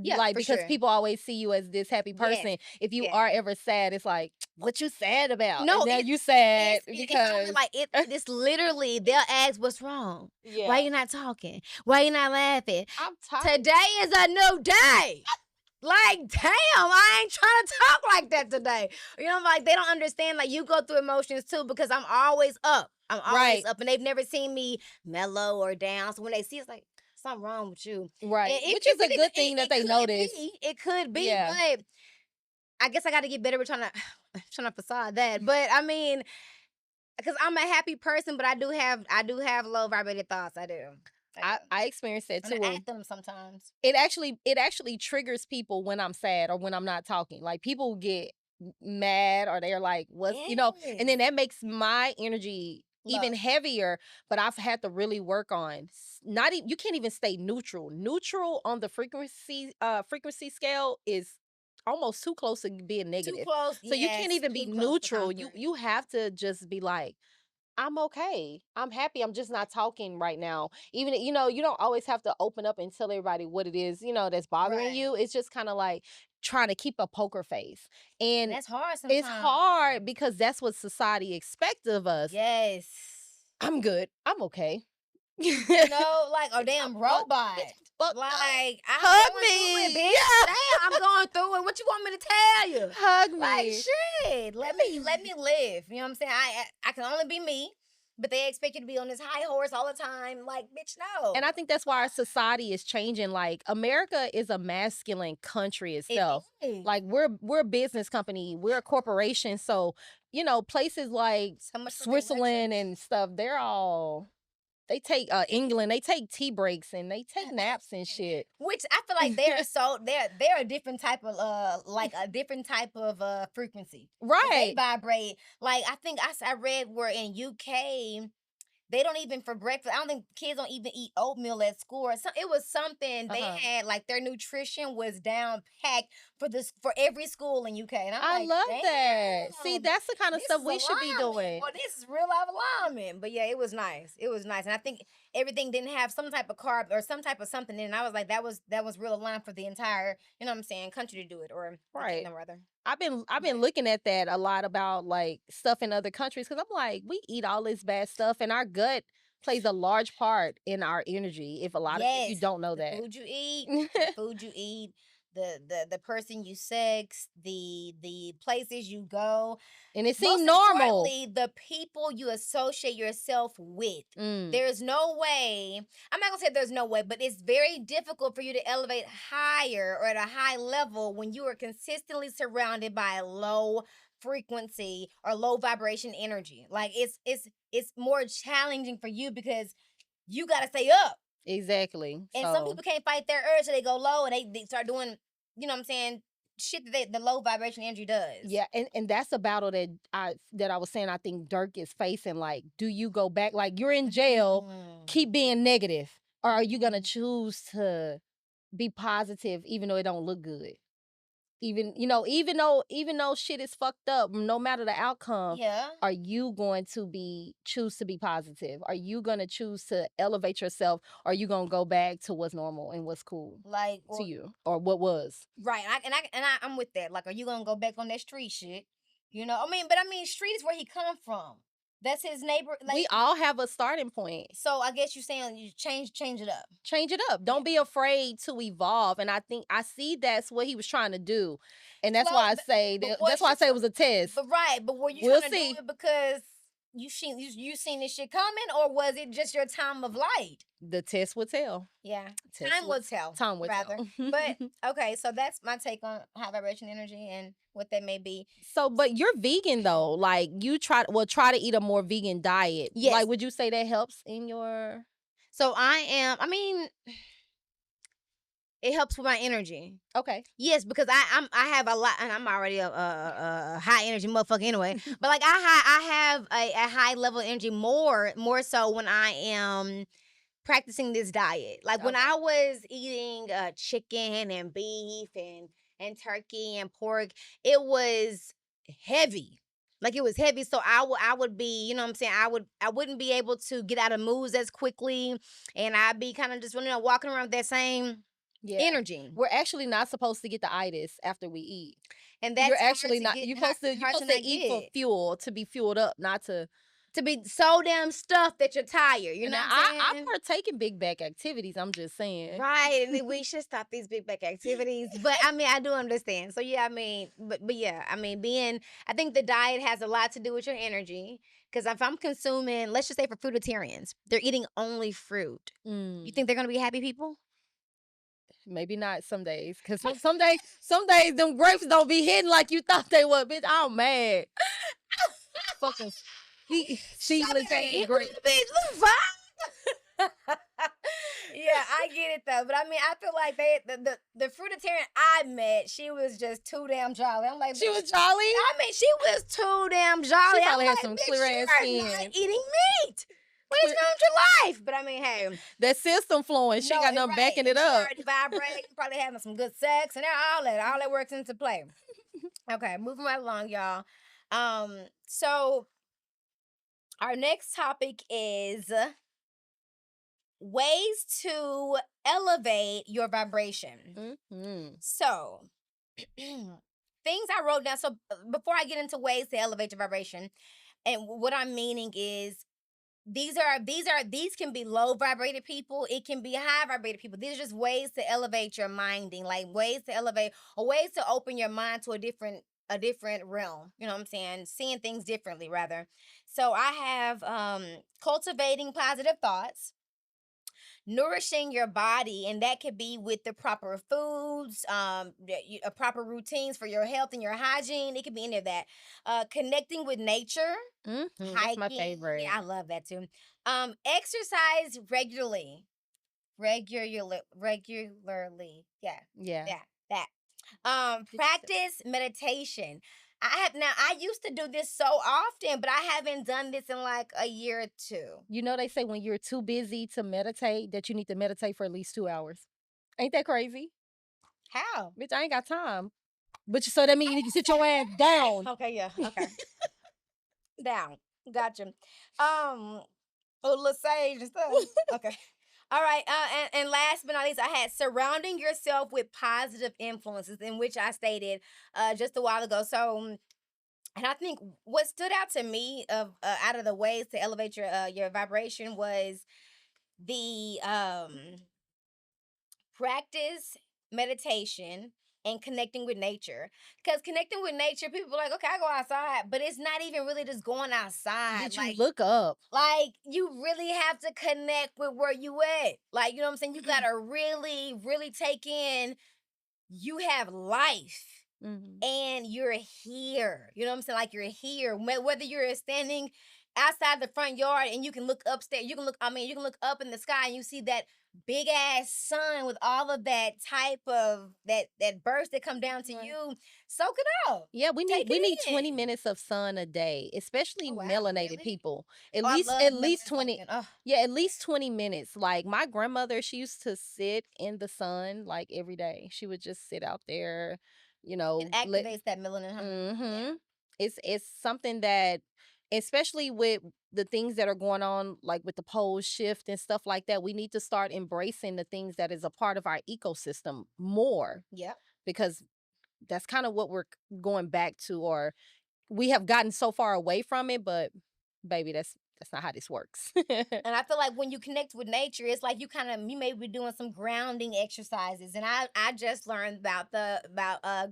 Yeah, like because people always see you as this happy person. Yes. If you are ever sad, it's like, what you sad about? No, now you sad because it's literally they'll ask, what's wrong? Yeah. Why you not talking? Why you not laughing? I'm tired. Today is a new day. Like, damn, I ain't trying to talk like that today. You know, like they don't understand. Like you go through emotions too because I'm always up. I'm always up, and they've never seen me mellow or down. So when they see, it's like, something wrong with you. Right. Which is a good thing that they notice. It could be, but I guess I got to get better with trying to facade that. But I mean, because I'm a happy person, but I do have low vibrated thoughts. I do. I experience that And too. I act them sometimes. It actually triggers people when I'm sad or when I'm not talking. Like people get mad or they're like, "What's And then that makes my energy even heavier. But I've had to really work on not even. You can't even stay neutral. Neutral on the frequency scale is almost too close to being negative. Too close. So you can't even be neutral. You have to just be like, I'm okay. I'm happy. I'm just not talking right now. Even, you don't always have to open up and tell everybody what it is, that's bothering you. It's just kind of like trying to keep a poker face. And that's hard sometimes. It's hard because that's what society expects of us. Yes. I'm good. I'm okay. Like a damn robot. Like, hug me. Yeah. Damn, I'm going through it. What you want me to tell you? Hug me. Like, shit. Let me live. You know what I'm saying? I can only be me. But they expect you to be on this high horse all the time. Like, bitch, no. And I think that's why our society is changing. Like, America is a masculine country itself. Like, we're a business company. We're a corporation. So, places like Switzerland and stuff, they take England, they take tea breaks and they take naps and shit. Which I feel like they're a different type of frequency. Right. They vibrate. Like I think I read where in UK they don't even for breakfast. I don't think kids don't even eat oatmeal at school. Or it was something they had like their nutrition was down packed for every school in UK. And I love that. See, that's the kind of stuff we should be doing. Well, this is real life alignment. But yeah, it was nice. It was nice, and I think everything didn't have some type of carb or some type of something in it. And I was like, that was real aligned for the entire, you know what I'm saying, country to do it or right. Rather. I've been looking at that a lot about like stuff in other countries because I'm like, we eat all this bad stuff and our gut plays a large part in our energy. If a lot of you don't know that, food you eat, the person you sex, the places you go, and it seems normal. The people you associate yourself with. There's no way. I'm not gonna say there's no way, but it's very difficult for you to elevate higher or at a high level when you are consistently surrounded by low frequency or low vibration energy. Like it's more challenging for you because you got to stay up. Exactly. And some people can't fight their urge, so they go low and they start doing, you know what I'm saying, shit that the low vibration energy does. Yeah, and that's a battle that I was saying I think Durk is facing. Like, do you go back? Like, you're in jail, keep being negative, or are you gonna choose to be positive even though it don't look good? Even though shit is fucked up, no matter the outcome, are you going to choose to be positive? Are you gonna choose to elevate yourself? Or are you gonna go back to what's normal and what's cool to you, or what was right? I'm with that. Like, are you gonna go back on that street shit? Street is where he come from. That's his neighbor. Like, we all have a starting point. So I guess you're saying you change it up. Change it up. Don't be afraid to evolve. And I think I see that's what he was trying to do. And that's why I say it was a test. But were you trying to do it because you seen this shit coming, or was it just your time of light? The test will tell. Yeah. Time will tell. But okay, so that's my take on high vibration energy and what that may be. So, but you're vegan though. Like, you try to eat a more vegan diet. Yes. Like, would you say that helps in your? So it helps with my energy. Okay. Yes, because I have a lot, and I'm already a high energy motherfucker anyway. But like I have a high level of energy more so when I am practicing this diet. Like when I was eating chicken and beef and turkey and pork, it was heavy. Like it was heavy, so I would be, you know what I'm saying, I wouldn't be able to get out of moods as quickly, and I'd be kind of just walking around with that same energy. We're actually not supposed to get the itis after we eat, and that's you're actually not. You're supposed to eat for fuel, to be fueled up, not to be so damn stuffed that you're tired. You know what I'm saying? I partake in big back activities. I'm just saying. Right. We should stop these big back activities. But I do understand. So yeah, but yeah, I think the diet has a lot to do with your energy. Because if I'm consuming, let's just say for fruitarians, they're eating only fruit. You think they're gonna be happy people? Maybe not some days. Because some days them grapes don't be hitting like you thought they would. Bitch, I'm mad. Fucking She Shopping looks me. great. Bitch, look fine. Yeah, I get it though, but I mean, I feel like the fruitarian I met, she was just too damn jolly. I'm like, She bitch, was jolly. I mean, she was too damn jolly. She probably I'm had like, some bitch, clear you ass are skin. not eating meat. What is wrong with your life? But I mean, hey, That system flowing. She got nothing backing it up. Already vibrating, probably having some good sex, and all that works into play. Okay, moving right along, y'all. So our next topic is ways to elevate your vibration. Mm-hmm. So, things I wrote down. So, before I get into ways to elevate your vibration, and what I'm meaning is these can be low vibrated people. It can be high vibrated people. These are just ways to elevate your minding, like ways to elevate or ways to open your mind to a different realm. You know what I'm saying? Seeing things differently, rather. So I have cultivating positive thoughts, nourishing your body, and that could be with the proper foods, proper routines for your health and your hygiene. It could be any of that. Connecting with nature, Mm-hmm. That's my hiking. favorite. Yeah, I love that too. Exercise regularly. Regularly. Yeah. That. Practice meditation. I used to do this so often, but I haven't done this in like a year or two. You know, they say when you're too busy to meditate, that you need to meditate for at least 2 hours. Ain't that crazy? How? Bitch, I ain't got time. But so that means you need to sit your ass down. Okay, yeah. Okay. Down. Gotcha. Little sage and stuff. Okay. All right. And last but not least, I had surrounding yourself with positive influences, in which I stated just a while ago. So, and I think what stood out to me of out of the ways to elevate your vibration was the practice meditation and connecting with nature. Because connecting with nature, people are like, okay, I go outside, but it's not even really just going outside. Did you look up? Like, you really have to connect with where you at. Like, you know what I'm saying? You gotta really, really take in you have life. Mm-hmm. And you're here. You know what I'm saying? Like, you're here. Whether you're standing outside the front yard and you can look upstairs, you can look up in the sky and you see that big ass sun with all of that type of that burst that come down to you. Soak it up. Yeah, we need Take it 20 in. minutes of sun a day, especially Oh, wow, melanated really? people. Oh, I love At least melanated 20. sun. Oh, Yeah, at least 20 minutes. Like my grandmother, she used to sit in the sun like every day. She would just sit out there, you it know, activates that melanin, huh? Mm-hmm. It's something that, especially with the things that are going on, like with the pole shift and stuff like that, we need to start embracing the things that is a part of our ecosystem more, Yep. because that's kind of what we're going back to, or we have gotten so far away from it, but baby, that's not how this works. And I feel like when you connect with nature, it's like you may be doing some grounding exercises. And I just learned about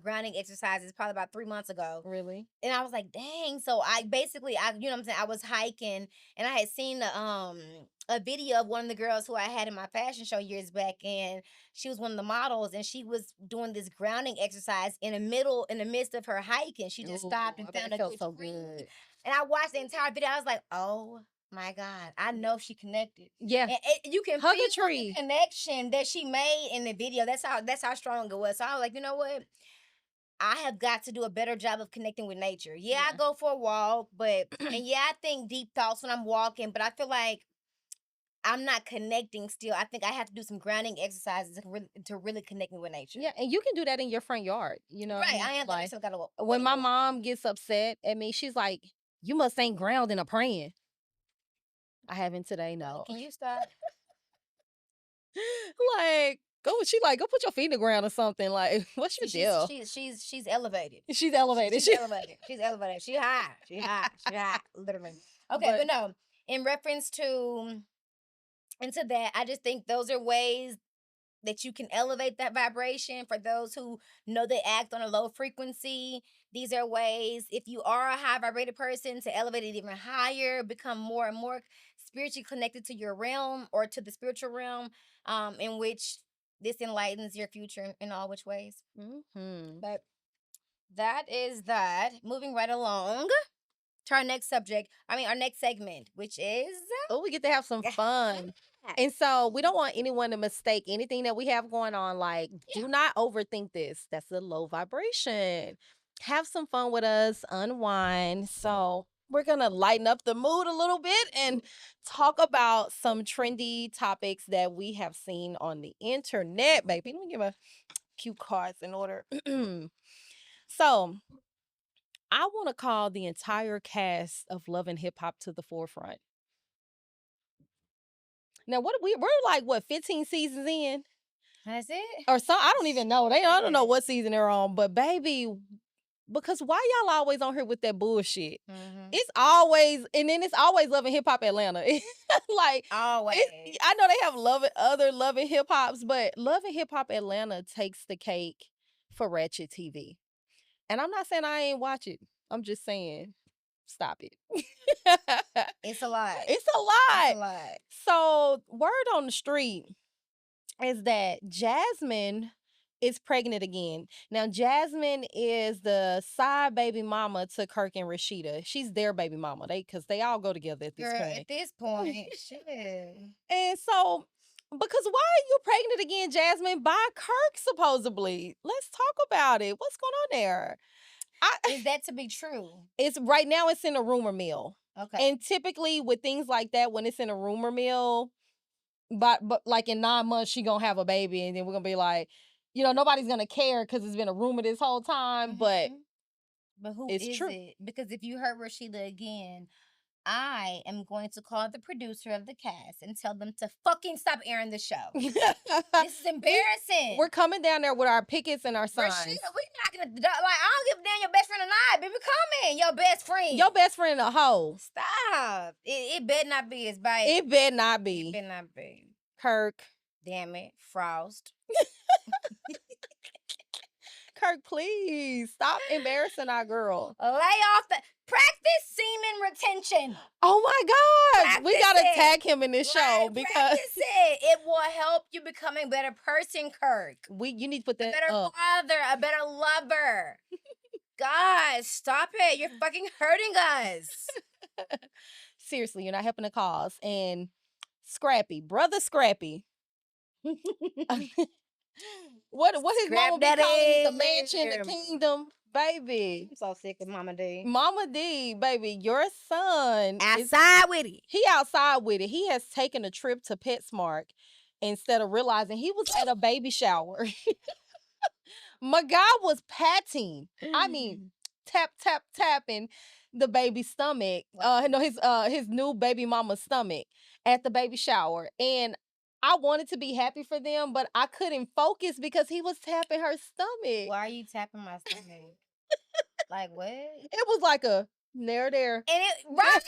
grounding exercises probably about 3 months ago. Really? And I was like, dang. So you know what I'm saying? I was hiking and I had seen a video of one of the girls who I had in my fashion show years back, and she was one of the models, and she was doing this grounding exercise in the midst of her hiking. She just stopped and I bet found it a felt good so tree. good. And I watched the entire video. I was like, oh my God, I know she connected. Yeah. And you can Hug a feel tree. the connection that she made in the video. That's how strong it was. So I was like, you know what? I have got to do a better job of connecting with nature. Yeah, I go for a walk, but and yeah, I think deep thoughts when I'm walking, but I feel like I'm not connecting still. I think I have to do some grounding exercises to really connect me with nature. Yeah, and you can do that in your front yard. You know what I Right. mean? I am Like still gotta when my mom gets upset at me, she's like, "You must ain't grounding or praying." I haven't today, no. Can you stop? Like, she like, go put your feet in the ground or something. Like, what's your deal? She's elevated. She's elevated. She's elevated. She's elevated. She high. She high. She high. Literally. Okay, but no. In reference to into that, I just think those are ways that you can elevate that vibration for those who know they act on a low frequency. These are ways, if you are a high vibrated person, to elevate it even higher, become more and more spiritually connected to your realm or to the spiritual realm, in which this enlightens your future in all which ways. Mm-hmm. But that is that. Moving right along. to our next subject. Our next segment, which is we get to have some fun. And so we don't want anyone to mistake anything that we have going on. Like, do not overthink this. That's a low vibration. Have some fun with us, unwind. So we're going to lighten up the mood a little bit and talk about some trendy topics that we have seen on the internet, baby. Let me give a cue cards in order. So I want to call the entire cast of Love and Hip Hop to the forefront. Now, we're like 15 seasons in? That's it? Or some, I don't even know. I don't know what season they're on, but baby, because why y'all always on here with that bullshit? Mm-hmm. It's always Love and Hip Hop Atlanta. Like always. I know they have other Love and Hip Hops, but Love and Hip Hop Atlanta takes the cake for Ratchet TV. And I'm not saying I ain't watch it. I'm just saying, stop it. It's a lot. It's a lot. It's a lot. So word on the street is that Jasmine is pregnant again. Now, Jasmine is the side baby mama to Kirk and Rashida. She's their baby mama. Because they all go together at this point. At this point, shit. And so, because why are you pregnant again, Jasmine, by Kirk, supposedly? Let's talk about it. What's going on there? Is that to be true? It's right now it's in a rumor mill. Okay. And typically with things like that, when it's in a rumor mill, but like in 9 months, she gonna have a baby, and then we're gonna be like, nobody's gonna care because it's been a rumor this whole time. Mm-hmm. But who it's is true. it? Because if you heard Rashida again, I am going to call the producer of the cast and tell them to fucking stop airing the show. This is embarrassing. We're coming down there with our pickets and our signs. Rashida, we're not gonna I don't give a damn your best friend or not, baby. Come in, your best friend. Your best friend a hoe. Stop. It better not be his bite. It better not be. It better not be. Kirk. Damn it, Frost. Kirk, please stop embarrassing our girl. Lay off the practice semen retention. Oh my God, we gotta Practice it. tag him in this show because Practice it will help you become a better person, Kirk. you need to put that A better up. father, a better lover. Guys, stop it! You're fucking hurting us. Seriously, you're not helping the cause. And Brother Scrappy. What his Scrap mama be calling it? The daddy. mansion, the kingdom, baby. I'm so sick of Mama D. Mama D, baby, your son Outside with it. He outside with it. He has taken a trip to PetSmart instead of realizing he was at a baby shower. My guy was patting. I mean, tapping the baby's stomach. His new baby mama's stomach at the baby shower. And I wanted to be happy for them, but I couldn't focus because he was tapping her stomach. Why are you tapping my stomach? Like what? It was like a there. And it was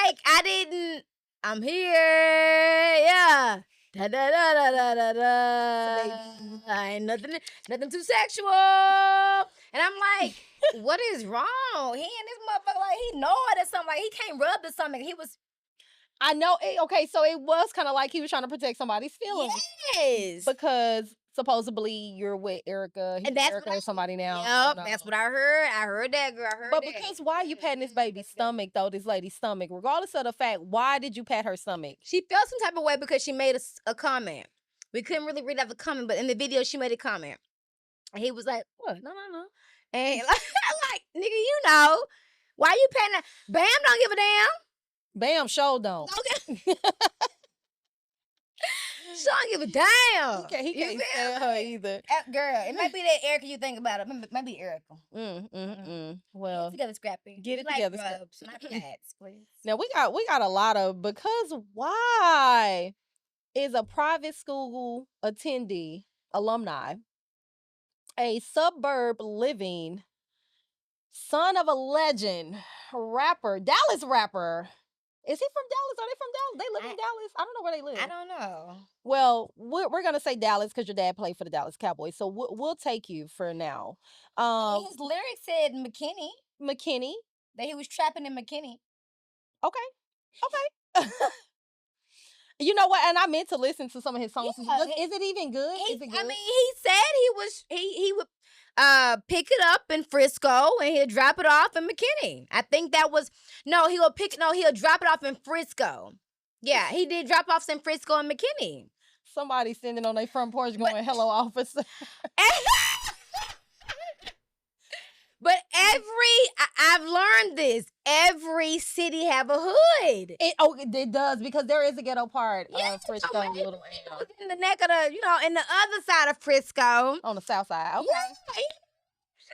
like I'm here, yeah. Da da da da da da da. Ain't nothing too sexual. And I'm like, what is wrong? He and this motherfucker, like he know it or something. Like he can't rub the stomach. I know. Okay, so it was kind of like he was trying to protect somebody's feelings. Yes. Because supposedly you're with Erica. And that's Erica or somebody now. Yep, that's what I heard. I heard that, girl. But because why are you patting this baby's stomach, though, this lady's stomach? Regardless of the fact, why did you pat her stomach? She felt some type of way because she made a comment. We couldn't really read out the comment, but in the video, she made a comment. And he was like, what? No. And like, nigga, you know. Why you patting her? Bam don't give a damn. Bam, show don't. Okay. She don't give a damn. He can't stand her either. Girl, it might be that Erica you think about it. It might be Erica. Well, get it together, Scrappy. Get it like together, rubs, not pats, please. Now we got a lot of, because why is a private school attendee, alumni, a suburb living son of a legend, rapper, Dallas rapper. Is he from Dallas? Are they from Dallas? They live in Dallas? I don't know where they live. I don't know. Well, we're going to say Dallas because your dad played for the Dallas Cowboys. So we'll take you for now. His lyrics said McKinney. That he was trapping in McKinney. Okay. You know what? And I meant to listen to some of his songs. Yeah, is it even good? Is it good? I mean, he said he would. pick it up in Frisco and he'll drop it off in McKinney. I think that was he'll drop it off in Frisco. Yeah, he did drop offs in Frisco and McKinney. Somebody sitting on their front porch going, "Hello, officer." But I've learned this. Every city have a hood. It does, because there is a ghetto part of Frisco, it Little was in the neck of the, in the other side of Frisco. on the south side. Okay.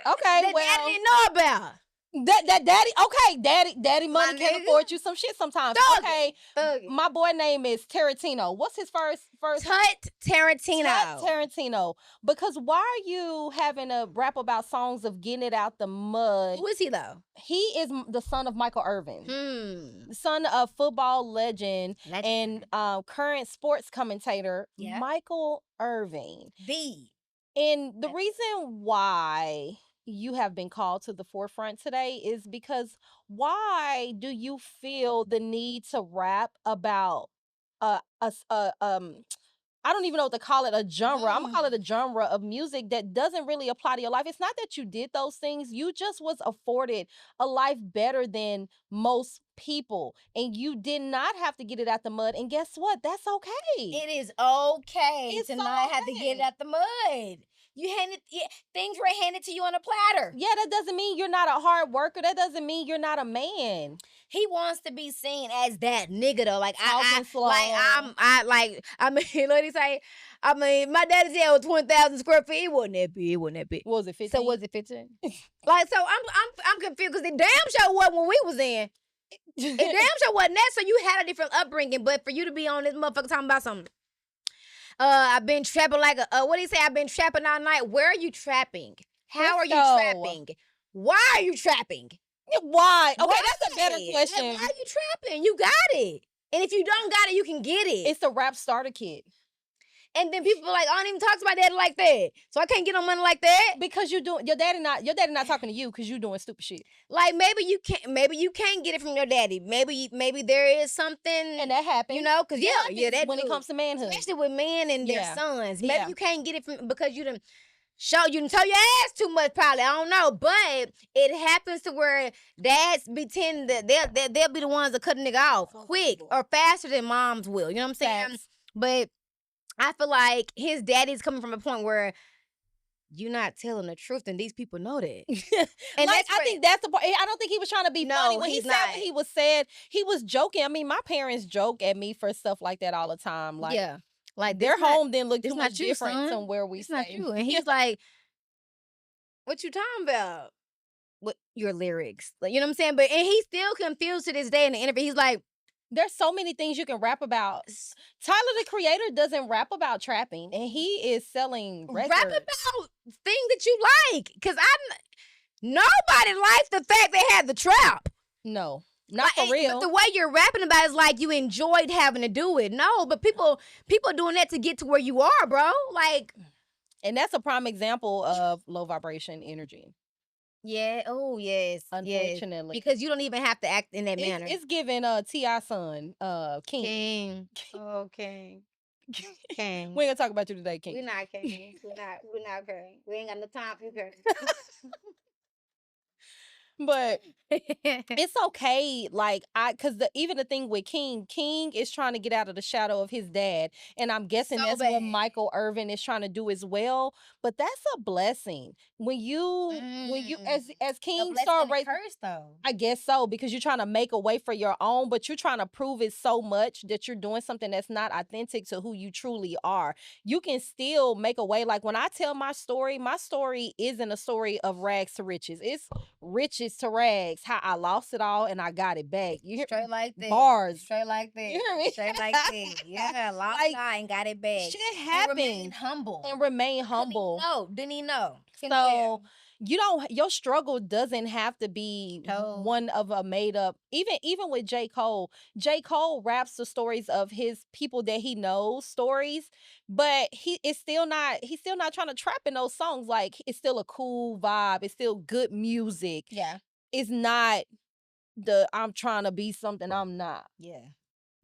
Yeah. Okay, That well, Daddy didn't know about. that daddy, okay, daddy money can afford you some shit sometimes. Thug okay, it. my boy name is Tarantino. What's his first? Tut Tarantino. Tut Tarantino. Because why are you having a rap about songs of getting it out the mud? Who is he though? He is the son of Michael Irvin, Hmm. son of football legend Legend. and current sports commentator Yeah. Michael Irvin. The. And the reason why you have been called to the forefront today is because why do you feel the need to rap about I don't even know what to call it, a genre. I'm gonna call it a genre of music that doesn't really apply to your life. It's not that you did those things. You just was afforded a life better than most people. And you did not have to get it out the mud. And guess what? That's okay. It is okay It's to so not have to get it okay. out the mud. Things were handed to you on a platter. Yeah, that doesn't mean you're not a hard worker. That doesn't mean you're not a man. He wants to be seen as that nigga though. Like Talking slow. I mean, let me say, my daddy's house was 20,000 square feet. It wasn't that big. What was it, 15? So was it 15? Like, so I'm confused because the damn show wasn't when we was in. The damn show wasn't that. So you had a different upbringing, but for you to be on this motherfucker talking about something. I've been trapping like what do you say? I've been trapping all night. Where are you trapping? How are you trapping? Why are you trapping? Why? Okay, Why? that's a better question. Why are you trapping? You got it. And if you don't got it, you can get it. It's the rap starter kit. And then people are like, I don't even talk to my daddy like that. So I can't get no money like that. Because your daddy not talking to you because you doing stupid shit. Like maybe you can't get it from your daddy. Maybe there is something. And that happens. Because that when it comes to manhood. especially with men and their sons. Maybe Yeah. you can't get it from because you done show your ass too much, probably. I don't know. But it happens to where dads be tending that they'll be the ones that cut a nigga off quick or faster than moms will. You know what I'm saying? Facts. But I feel like his daddy's coming from a point where you're not telling the truth, and these people know that. And like, I think that's the part. I don't think he was trying to be funny. When he said what he was said, he was joking. I mean, my parents joke at me for stuff like that all the time. Like, yeah. Like their home didn't look too much you, different son. from where we It's stay. not you. And he's like, what you talking about? What your lyrics? Like, you know what I'm saying? But and he's still confused to this day in the interview. He's like, there's so many things you can rap about. Tyler, the Creator, doesn't rap about trapping, and he is selling records. rap about things that you like. Because nobody likes the fact they had the trap. No, not for real. But the way you're rapping about it is like you enjoyed having to do it. No, but people doing that to get to where you are, bro. Like, and that's a prime example of low vibration energy. Yeah. Oh, yes. Unfortunately. Yes. Because you don't even have to act in that manner. It's giving T.I. son, King. Oh, King. King. We ain't gonna talk about you today, King. We're not King. We're not King. We ain't got no time for you, King. But it's okay, like because even the thing with King is trying to get out of the shadow of his dad, and I'm guessing that's what Michael Irvin is trying to do as well. But that's a blessing when you as King start raising. Curse though. I guess so, because you're trying to make a way for your own, but you're trying to prove it so much that you're doing something that's not authentic to who you truly are. You can still make a way. Like when I tell my story isn't a story of rags to riches. It's riches to rags. How I lost it all and I got it back. You hear Straight like that. Bars. Straight like that. You hear me? Straight like that. Yeah, lost it all and got it back. Shit happened. And remain humble. No, Didn't he know? So your struggle doesn't have to be one of a made up. Even with J. Cole raps the stories of his people that he knows stories, but he's still not trying to trap in those songs. Like, it's still a cool vibe. It's still good music. Yeah. It's not I'm trying to be something I'm not. Yeah.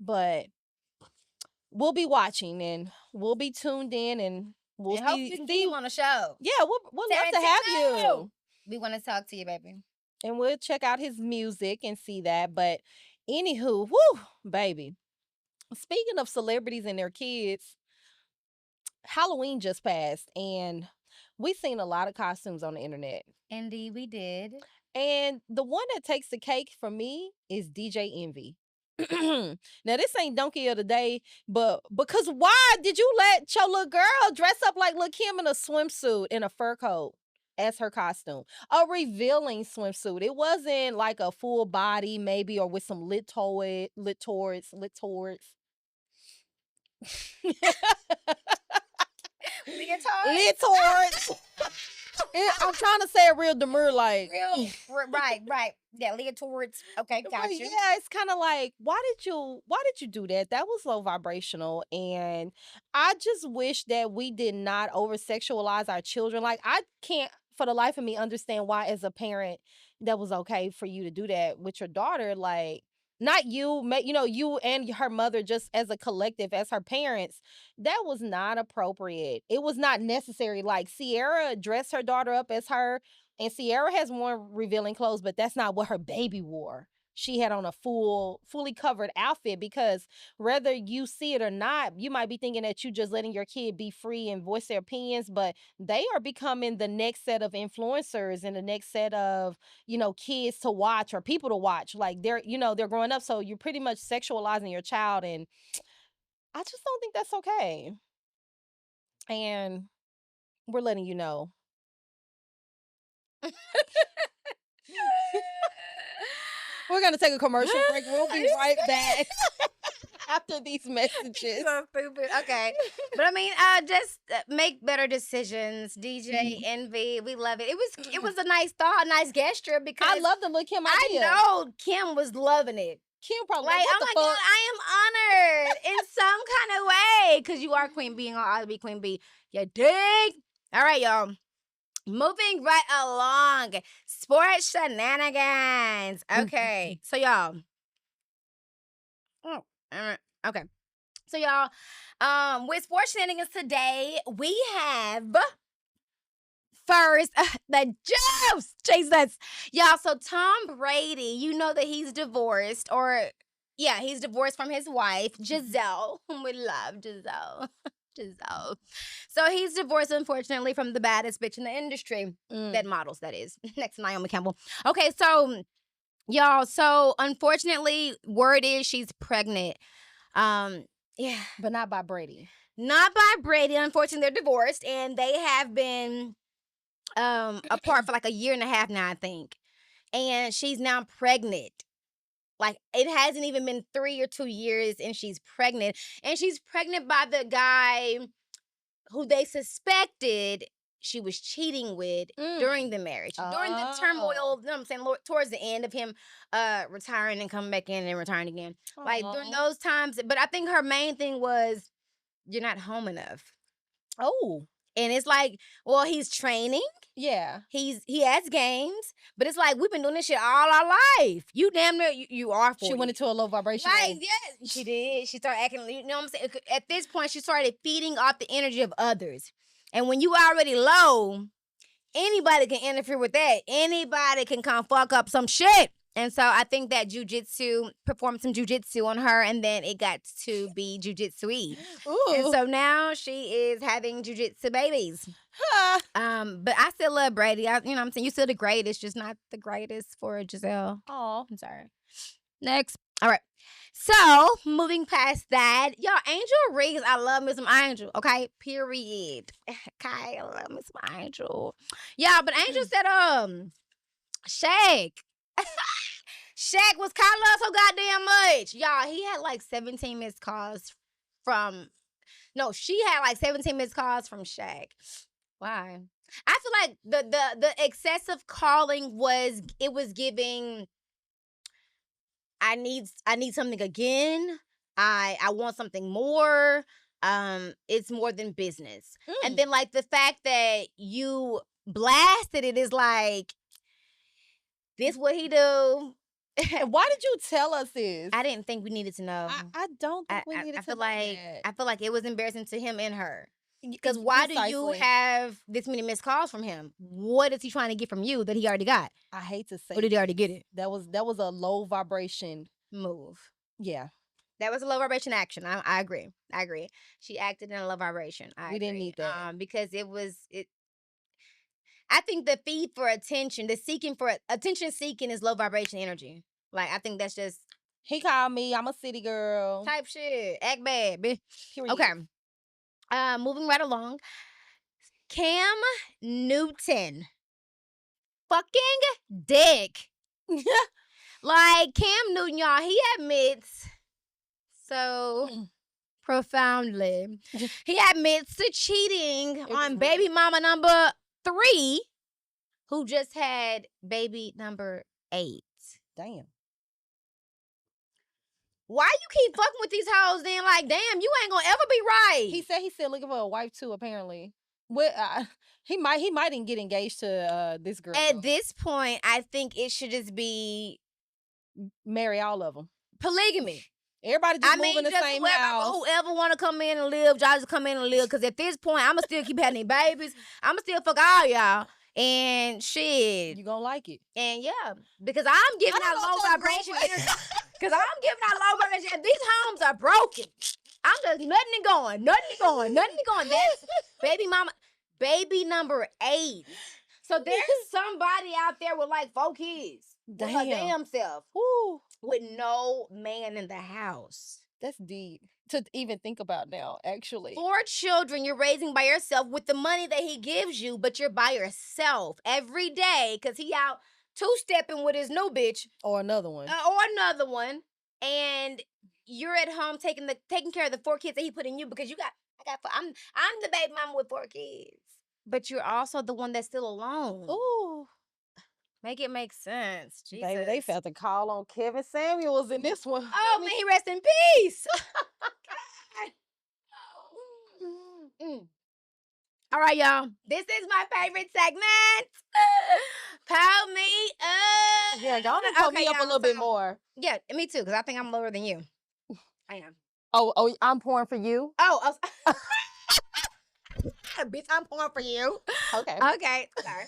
But we'll be watching and we'll be tuned in, and We'll and hopefully we can get him on the show. Yeah, we'll love to have you. We want to talk to you, baby. And we'll check out his music and see that. But anywho, whoo, baby. Speaking of celebrities and their kids, Halloween just passed and we've seen a lot of costumes on the internet. Indeed, we did. And the one that takes the cake for me is DJ Envy. Now, this ain't Donkey of the Day, but because why did you let your little girl dress up like Lil Kim in a swimsuit and a fur coat as her costume? A revealing swimsuit. It wasn't like a full body, maybe, or with some lit towards. Leotards. I'm trying to say it real demure, like right. Yeah, leotards. Okay, got you. Yeah, it's kind of like, why did you do that? That was low vibrational, and I just wish that we did not over sexualize our children. Like, I can't for the life of me understand why, as a parent, that was okay for you to do that with your daughter. Like, not you, you and her mother, just as a collective, as her parents, that was not appropriate. It was not necessary. Like, Sierra dressed her daughter up as her, and Sierra has worn revealing clothes, but that's not what her baby wore. She had on a fully covered outfit, because whether you see it or not, you might be thinking that you just letting your kid be free and voice their opinions, but they are becoming the next set of influencers and the next set of, kids to watch or people to watch. Like, they're growing up, so you're pretty much sexualizing your child, and I just don't think that's okay. And we're letting you know. We're going to take a commercial break. We'll be right back after these messages. So stupid. Okay. But I mean, just make better decisions. DJ Envy, we love it. It was a nice thought, a nice gesture, because I love the Lil Kim idea. I know Kim was loving it. Kim probably like, what oh the my fuck? God, I am honored in some kind of way, because you are Queen Bee and I'll always be Queen Bee. You dig? All right, y'all. Moving right along, sports shenanigans. Okay, so y'all. Okay, so y'all. With sports shenanigans today, we have first the juice, Jesus, y'all. So Tom Brady, you know that he's divorced, he's divorced from his wife Giselle, whom we love, Giselle. So he's divorced, unfortunately, from the baddest bitch in the industry, that models, that is, next to Naomi Campbell. Okay, so y'all, unfortunately, word is she's pregnant. Yeah, but not by Brady. Not by Brady. Unfortunately, they're divorced, and they have been apart for like a year and a half now, I think. And she's now pregnant. Like, it hasn't even been 3 or 2 years, and she's pregnant. And she's pregnant by the guy who they suspected she was cheating with during the marriage. During the turmoil, you know what I'm saying, towards the end of him retiring and coming back in and retiring again. Like, during those times. But I think her main thing was, you're not home enough. Oh. And it's like, well, he's training. Yeah. He has games. But it's like, we've been doing this shit all our life. You damn near, you are 40. She went into a low vibration. Like, yes, she did. She started acting, you know what I'm saying? At this point, she started feeding off the energy of others. And when you already low, anybody can interfere with that. Anybody can come fuck up some shit. And so I think that performed some jujitsu on her, and then it got to be jujitsu-y. And so now she is having jujitsu babies. But I still love Brady. You know what I'm saying? You're still the greatest, just not the greatest for Giselle. Oh, I'm sorry. Next. All right. So, moving past that, y'all, Angel Reese, I love me some Angel, okay? Period. Okay, I love me some Angel. Yeah, but Angel said, Shaq was calling us so goddamn much. Y'all, he had like 17 missed calls she had like 17 missed calls from Shaq. Why? I feel like the excessive calling was giving, I need something again. I want something more. It's more than business. And then like the fact that you blasted it is like, this what he do. Why did you tell us this? I didn't think we needed to know. I don't think we needed to know that. I feel like it was embarrassing to him and her. Because why do you Precisely. have this many missed calls from him? What is he trying to get from you that he already got? I hate to say Or did he already get it? That was a low vibration. Move. Yeah. That was a low vibration action. I agree. She acted in a low vibration. We didn't need that. Because I think the feed for attention, attention seeking is low vibration energy. Like, I think that's just He called me. I'm a city girl. type shit. Act bad, bitch. Period. Okay. Moving right along. Cam Newton. Fucking dick. Like, Cam Newton, y'all, he admits so profoundly. He admits to cheating on baby mama number 3, who just had baby number 8. Damn. Why you keep fucking with these hoes then? Like, damn, you ain't gonna ever be right. He said he's still looking for a wife too, apparently. What he might even get engaged to this girl. At this point, I think it should just be marry all of them. Polygamy. Everybody just move in the same house. Whoever want to come in and live, y'all just come in and live. Because at this point, I'ma still keep having babies. I'ma still fuck all y'all. And shit. You gonna like it. And yeah, because I'm giving out low vibration energy. Because I'm giving out low vibration. These homes are broken. I'm just nothing and going. That's baby mama, baby number 8. So there's somebody out there with like 4 kids. With her damn self. Woo. With no man in the house. That's deep to even think about now, actually. 4 children you're raising by yourself with the money that he gives you, but you're by yourself every day because he out 2-stepping with his new bitch. Or another one. And you're at home taking care of the 4 kids that he put in you because I'm the baby mama with 4 kids. But you're also the one that's still alone. Ooh. Make it make sense. Jesus. Baby, they felt the call on Kevin Samuels in this one. Oh, man, he rest in peace. All right, y'all. This is my favorite segment. Pow me up. Yeah, y'all can pump me up a little bit more. Yeah, me too, because I think I'm lower than you. I am. Oh, I'm pouring for you? Oh, bitch, I'm pouring for you. Okay. Okay, sorry.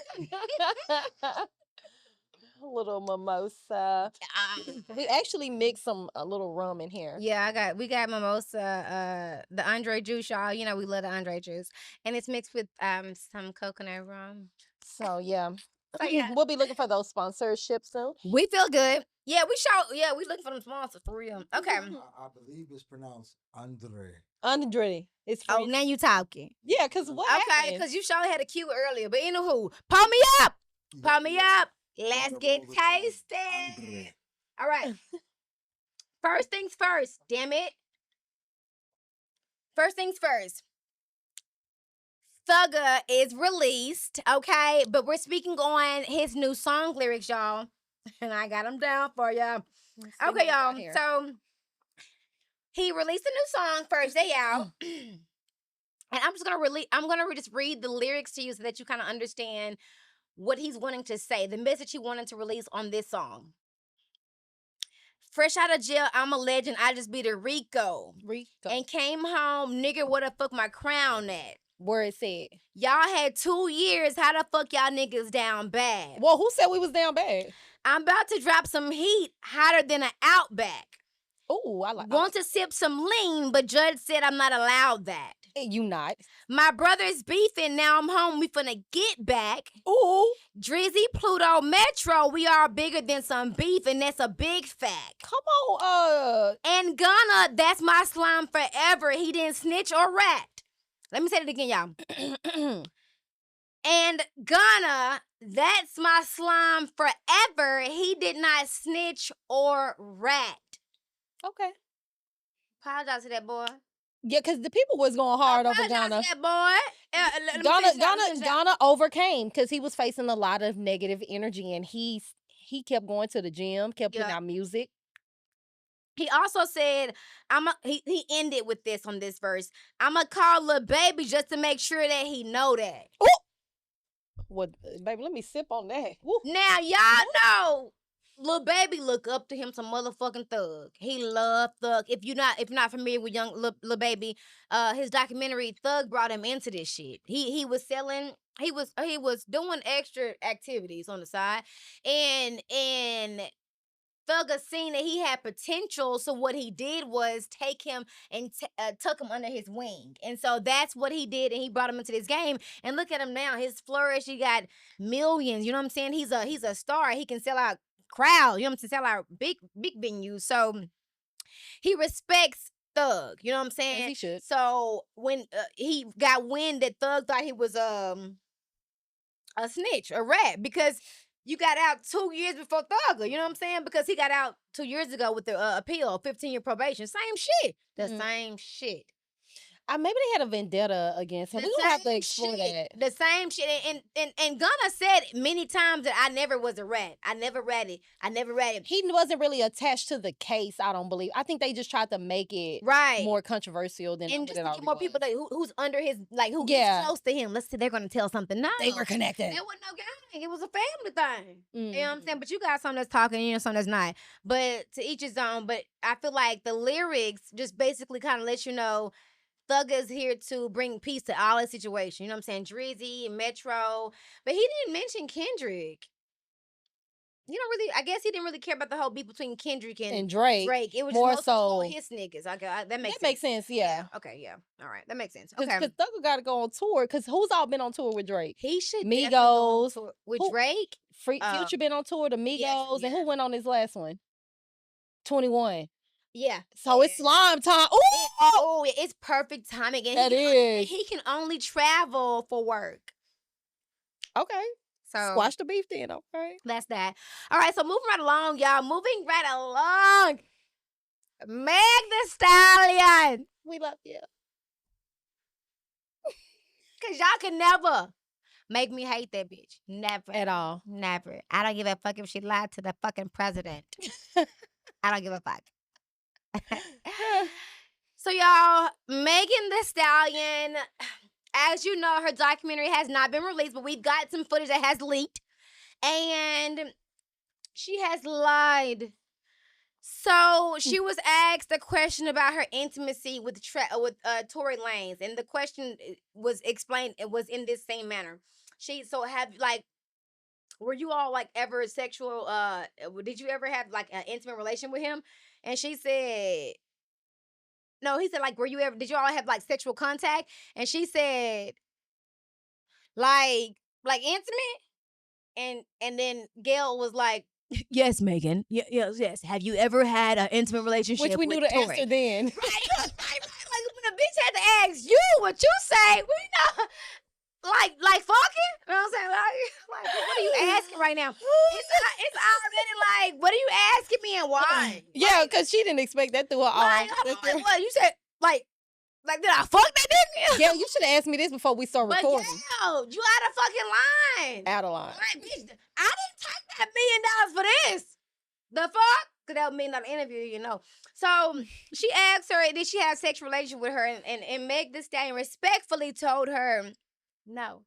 A little mimosa. We actually mixed a little rum in here. Yeah, we got mimosa, the Andre juice, y'all. You know we love the Andre juice, and it's mixed with some coconut rum. So yeah, we'll be looking for those sponsorships soon. We feel good. Yeah, we looking for them sponsors for real. Okay. I believe it's pronounced Andre. Andre. It's free. Oh, now you talking. Yeah, because what happened? Because you sure had a cue earlier. But anywho, pull me up. Pull me up. Let's get tasted. All right. First things first, damn it. First things first. Thugger is released, okay? But we're speaking on his new song lyrics, y'all. And I got them down for y'all. Okay, y'all. So he released a new song first day out. And I'm gonna just read the lyrics to you so that you kind of understand what he's wanting to say, the message he wanted to release on this song. Fresh out of jail, I'm a legend. I just beat a Rico. And came home, nigga, where the fuck my crown at? Where it said. Y'all had 2 years. How the fuck y'all niggas down bad? Well, who said we was down bad? I'm about to drop some heat hotter than an Outback. Ooh, I like. Want to sip some lean, but judge said I'm not allowed that. You not. My brother's beefing. Now I'm home. We finna get back. Ooh. Drizzy, Pluto, Metro. We are bigger than some beef, and that's a big fact. Come on, And Gunna, that's my slime forever. He didn't snitch or rat. Let me say it again, y'all. And Gunna, that's my slime forever. He did not snitch or rat. Okay. Apologize to that boy. Yeah, because the people was going hard over Gunna. That boy. Gunna overcame because he was facing a lot of negative energy, and he kept going to the gym, kept putting out music. He also said, he ended with this on this verse. I'ma call Lil Baby just to make sure that he know that. Ooh. Well, baby, let me sip on that. Woo. Now, y'all know Lil Baby look up to him some motherfucking Thug. He loved Thug. If you're not familiar with young Lil Baby, his documentary Thug brought him into this shit. He was selling. He was doing extra activities on the side, and Thugger seen that he had potential, so what he did was take him and tuck him under his wing, and so that's what he did, and he brought him into this game. And look at him now, his flourish. He got millions. You know what I'm saying? He's a star. He can sell out crowd. You know what I'm saying? Sell out big venues. So he respects Thug. You know what I'm saying? Yes, he should. So when he got wind that Thug thought he was a snitch, a rat, because you got out 2 years before Thugger, you know what I'm saying? Because he got out 2 years ago with the appeal, 15-year probation. Same shit. The same shit. Maybe they had a vendetta against him. We don't have to explore that. The same shit. And Gunna said many times that I never was a rat. I never ratted. He wasn't really attached to the case, I don't believe. I think they just tried to make it more controversial than and just it to get more people like who's under his, like who gets close to him. Let's say they're gonna tell something. No, they were connected. There wasn't no gang. It was a family thing. You know what I'm saying? But you got some that's talking, you know, some that's not. But to each his own. But I feel like the lyrics just basically kind of let you know Thugger's here to bring peace to all the situation. You know what I'm saying? Drizzy, Metro. But he didn't mention Kendrick. You don't really, I guess he didn't really care about the whole beef between Kendrick and Drake. It was more just so his niggas. That makes sense, yeah. Okay, yeah. All right, that makes sense. Okay. Because Thugger got to go on tour. Because who's all been on tour with Drake? He should Migos. With Drake. Future been on tour, the Migos. And who went on his last one? 21. Yeah. So it's slime time. Oh, it's perfect timing. And he can only travel for work. Okay. So squash the beef then, okay? That's that. All right, so moving right along, y'all. Moving right along. Meg Thee Stallion. We love you. Because y'all can never make me hate that bitch. Never. At all. Never. I don't give a fuck if she lied to the fucking president. I don't give a fuck. So y'all, Megan Thee Stallion, as you know, her documentary has not been released, but we've got some footage that has leaked, and she has lied. So she was asked a question about her intimacy with Tory Lanez, and the question was explained. It was in this same manner. Were you all like ever sexual? Did you ever have like an intimate relation with him? And she said, no. He said, like, did you all have like sexual contact? And she said, like intimate. And then Gail was like, yes, Megan. Yes. Have you ever had an intimate relationship? Which we knew the answer then. Right. Like when a bitch had to ask you what you say, we know. Like fucking? You know what I'm saying? Like what are you asking right now? It's already like, what are you asking me and why? Yeah, because she didn't expect that through her eyes. Like, what? You said, like, did I fuck that nigga? Yeah, you should have asked me this before we start recording. But you out of fucking line. Out of line. Like, bitch, I didn't take that $1 million for this. The fuck? Because that would mean an interview, you know. So she asked her, did she have sex relation with her? And Meg Thee Stallion respectfully told her, no.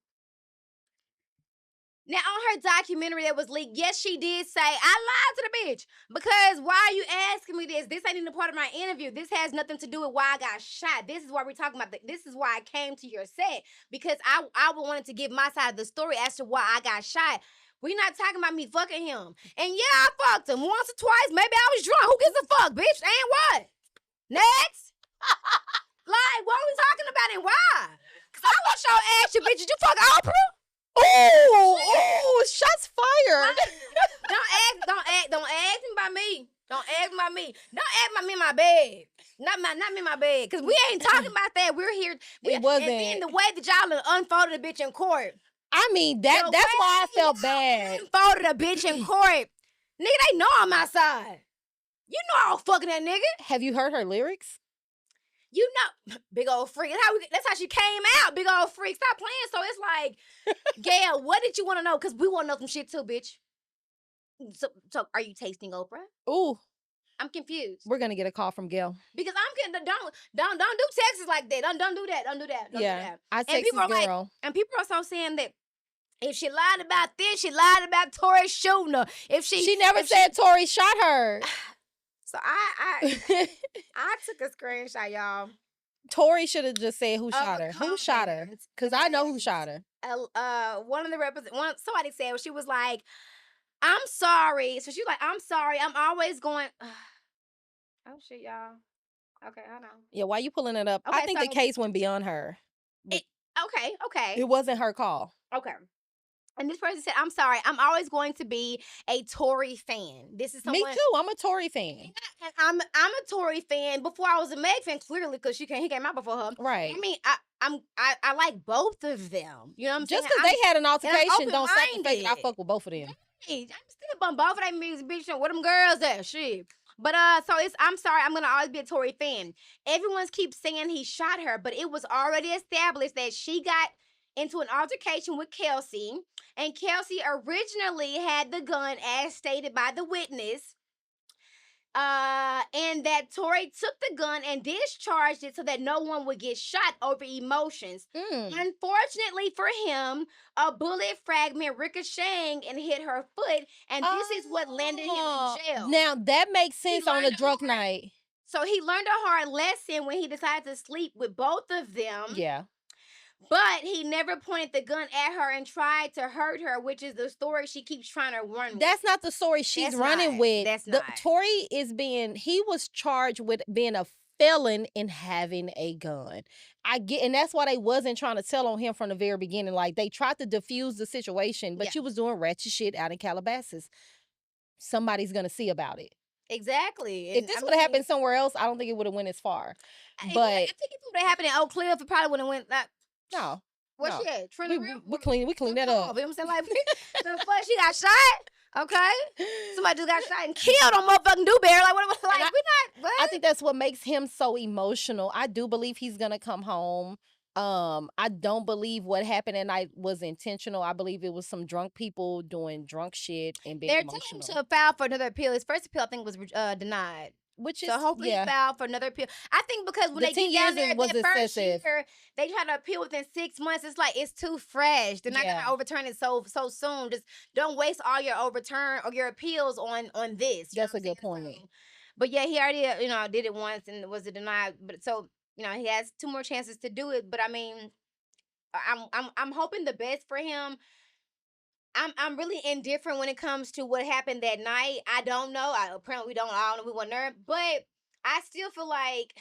Now, on her documentary that was leaked, yes, she did say, I lied to the bitch. Because why are you asking me this? This ain't even a part of my interview. This has nothing to do with why I got shot. This is why we're talking about. This is why I came to your set. Because I wanted to give my side of the story as to why I got shot. We're not talking about me fucking him. And yeah, I fucked him once or twice. Maybe I was drunk. Who gives a fuck, bitch? And what? Next? Like, what are we talking about and why? Because I want y'all to ask you, bitch, did you fuck Oprah? Oh, shots fired. Don't ask me about me. Don't ask me about me. Don't ask about me in my bed. Not me in my bed. Because we ain't talking about that. We're here. It wasn't. And then the way that y'all unfolded a bitch in court. I mean, that's why I felt bad. Unfolded a bitch in court. Nigga, they know I'm outside. You know I was fucking that nigga. Have you heard her lyrics? You know, big old freak. That's how she came out, big old freak. Stop playing. So it's like, Gail, what did you want to know? Because we want to know some shit too, bitch. So are you tasting Oprah? Ooh. I'm confused. We're going to get a call from Gail. Because I'm getting, don't do texts like that. Don't do that. Don't do that. I text this girl. And people are so saying that If she lied about this, she lied about Tory shooting her. She never said Tory shot her. So I took a screenshot, y'all. Tory should have just said who shot her. Who shot her? Comments. Because I know who shot her. One of the somebody said, she was like, I'm sorry. So she was like, I'm sorry. I'm always going. Oh shit, y'all. Okay, I know. Yeah, why you pulling it up? I think the case went beyond her. Okay. It wasn't her call. Okay. And this person said, I'm sorry, I'm always going to be a Tory fan. This is someone. Me too. I'm a Tory fan. And I'm a Tory fan before I was a Meg fan, clearly, because he came out before her. Right. I mean, I like both of them. You know what I'm saying? Just because they had an altercation don't say I fuck with both of them. Hey, I'm still bum both of them music, bitch. Where them girls at? Shit. But so I'm sorry, I'm gonna always be a Tory fan. Everyone keeps saying he shot her, but it was already established that she got into an altercation with Kelsey, and Kelsey originally had the gun, as stated by the witness. And that Tory took the gun and discharged it so that no one would get shot over emotions. Unfortunately for him, a bullet fragment ricocheted and hit her foot, and this is what landed him in jail. Now that makes sense on a drunk night. So he learned a hard lesson when he decided to sleep with both of them. Yeah. But he never pointed the gun at her and tried to hurt her, which is the story she keeps trying to run with. That's not the story she's running with. That's not. Tory he was charged with being a felon in having a gun. And that's why they wasn't trying to tell on him from the very beginning. Like, they tried to diffuse the situation, but you was doing ratchet shit out in Calabasas. Somebody's gonna see about it. Exactly. If this would have happened somewhere else, I don't think it would have went as far. But I think if it would have happened in Oak Cliff, it probably would have went like. No. Where's she at? We clean that up. You know what I'm saying? Like, the fuck, she got shot? Okay. Somebody just got shot and killed on motherfucking Dewberry. Like, what? Like, we not. What? I think that's what makes him so emotional. I do believe he's gonna come home. I don't believe what happened at night was intentional. I believe it was some drunk people doing drunk shit and being emotional. They're telling him to file for another appeal. His first appeal, I think, was denied. Which is, so hopefully he filed for another appeal. I think because when they get down there, was that first excessive. year, they try to appeal within 6 months. It's like, it's too fresh. They're not gonna overturn it so soon. Just don't waste all your overturn or your appeals on this. That's a good point. But yeah, he already did it once and was denied. But so he has 2 more chances to do it. But I mean, I'm hoping the best for him. I'm really indifferent when it comes to what happened that night. I don't know. Apparently we don't all know. We weren't there, but I still feel like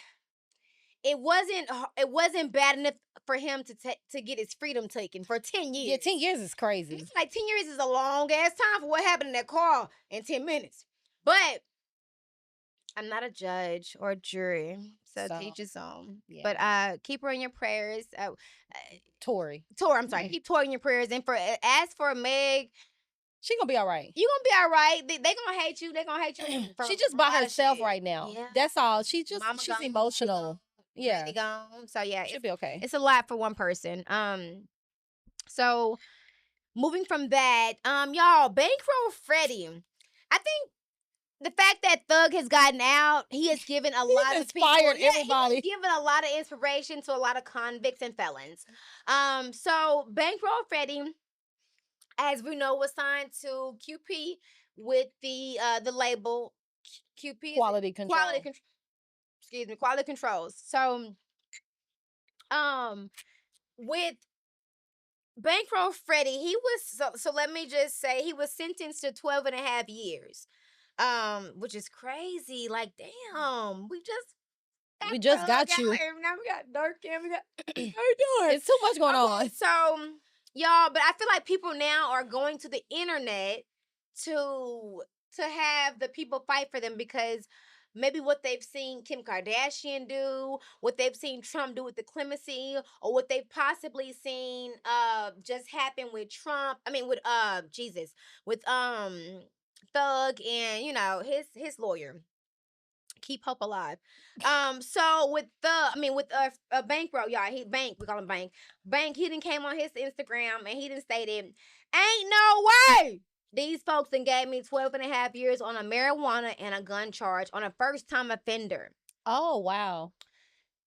it wasn't bad enough for him to get his freedom taken for 10 years. Yeah, 10 years is crazy. It's like 10 years is a long ass time for what happened in that car in 10 minutes. But I'm not a judge or a jury, so teach his own. Yeah. But keep her in your prayers. Tory, I'm sorry. Keep Tory in your prayers. And as for Meg, she gonna be all right. You gonna be all right. They gonna hate you. They gonna hate you. She just by herself right now. Yeah. That's all. She's emotional. Yeah. Gone. So yeah, she'll be okay. It's a lot for one person. So moving from that, y'all, Bankroll Freddie. I think the fact that Thug has gotten out, he has given a lot of people. Everybody. He's given a lot of inspiration to a lot of convicts and felons. So Bankroll Freddie, as we know, was signed to QP with the label QP Quality Control. Quality Controls. So with Bankroll Freddie, he was so let me just say he was sentenced to 12 and a half years. Which is crazy. Like, damn, we just got you. Now we got Durk and we got how you doing? It's too much going on. So, y'all, but I feel like people now are going to the internet to have the people fight for them because maybe what they've seen Kim Kardashian do, what they've seen Trump do with the clemency, or what they've possibly seen just happen with Trump. I mean, with with Thug and his lawyer. Keep hope alive. So with Bankroll, y'all, we call him Bank, he done came on his Instagram and he done stated, ain't no way these folks done gave me 12 and a half years on a marijuana and a gun charge on a first-time offender. Oh, wow.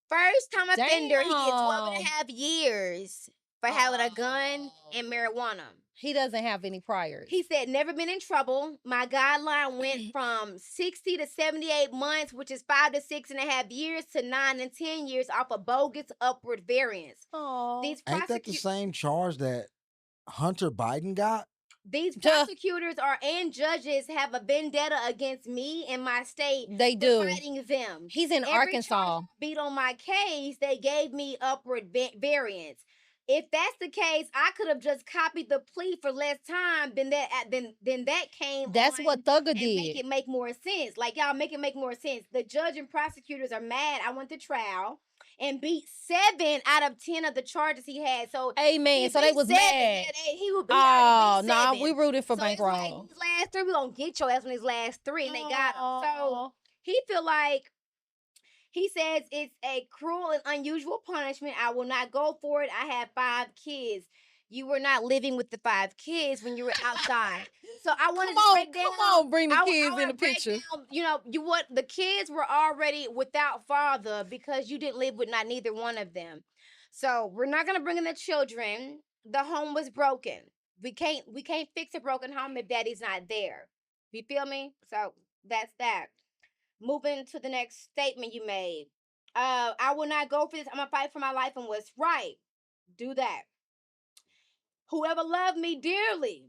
First-time offender, he gets 12 and a half years for having a gun and marijuana. He doesn't have any priors. He said, never been in trouble. My guideline went from 60 to 78 months, which is 5 to 6.5 years, to 9 and 10 years off a bogus upward variance. Oh, ain't that the same charge that Hunter Biden got? These prosecutors and judges have a vendetta against me and my state. They do. Fighting them. He's in Arkansas. Beat on my case, they gave me upward variance. If that's the case, I could have just copied the plea for less time than that came. That's what Thugger did. Make it make more sense. Like, y'all make it make more sense. The judge and prosecutors are mad. I went to trial and beat 7 out of 10 of the charges he had. So, amen. So they was 7, mad. He would be. Oh, no, we rooted for Bankroll. Like, these last 3, we gonna get your ass on these last 3, and they got him. So he feel like. He says it's a cruel and unusual punishment. I will not go for it. I have 5 kids. You were not living with the 5 kids when you were outside. So I wanted to break down. Come on, bring the kids in the picture. Down, the kids were already without father because you didn't live with neither one of them. So we're not gonna bring in the children. The home was broken. We can't fix a broken home if daddy's not there. You feel me? So that's that. Moving to the next statement you made. I will not go for this. I'm gonna fight for my life and what's right. Do that. Whoever loved me dearly,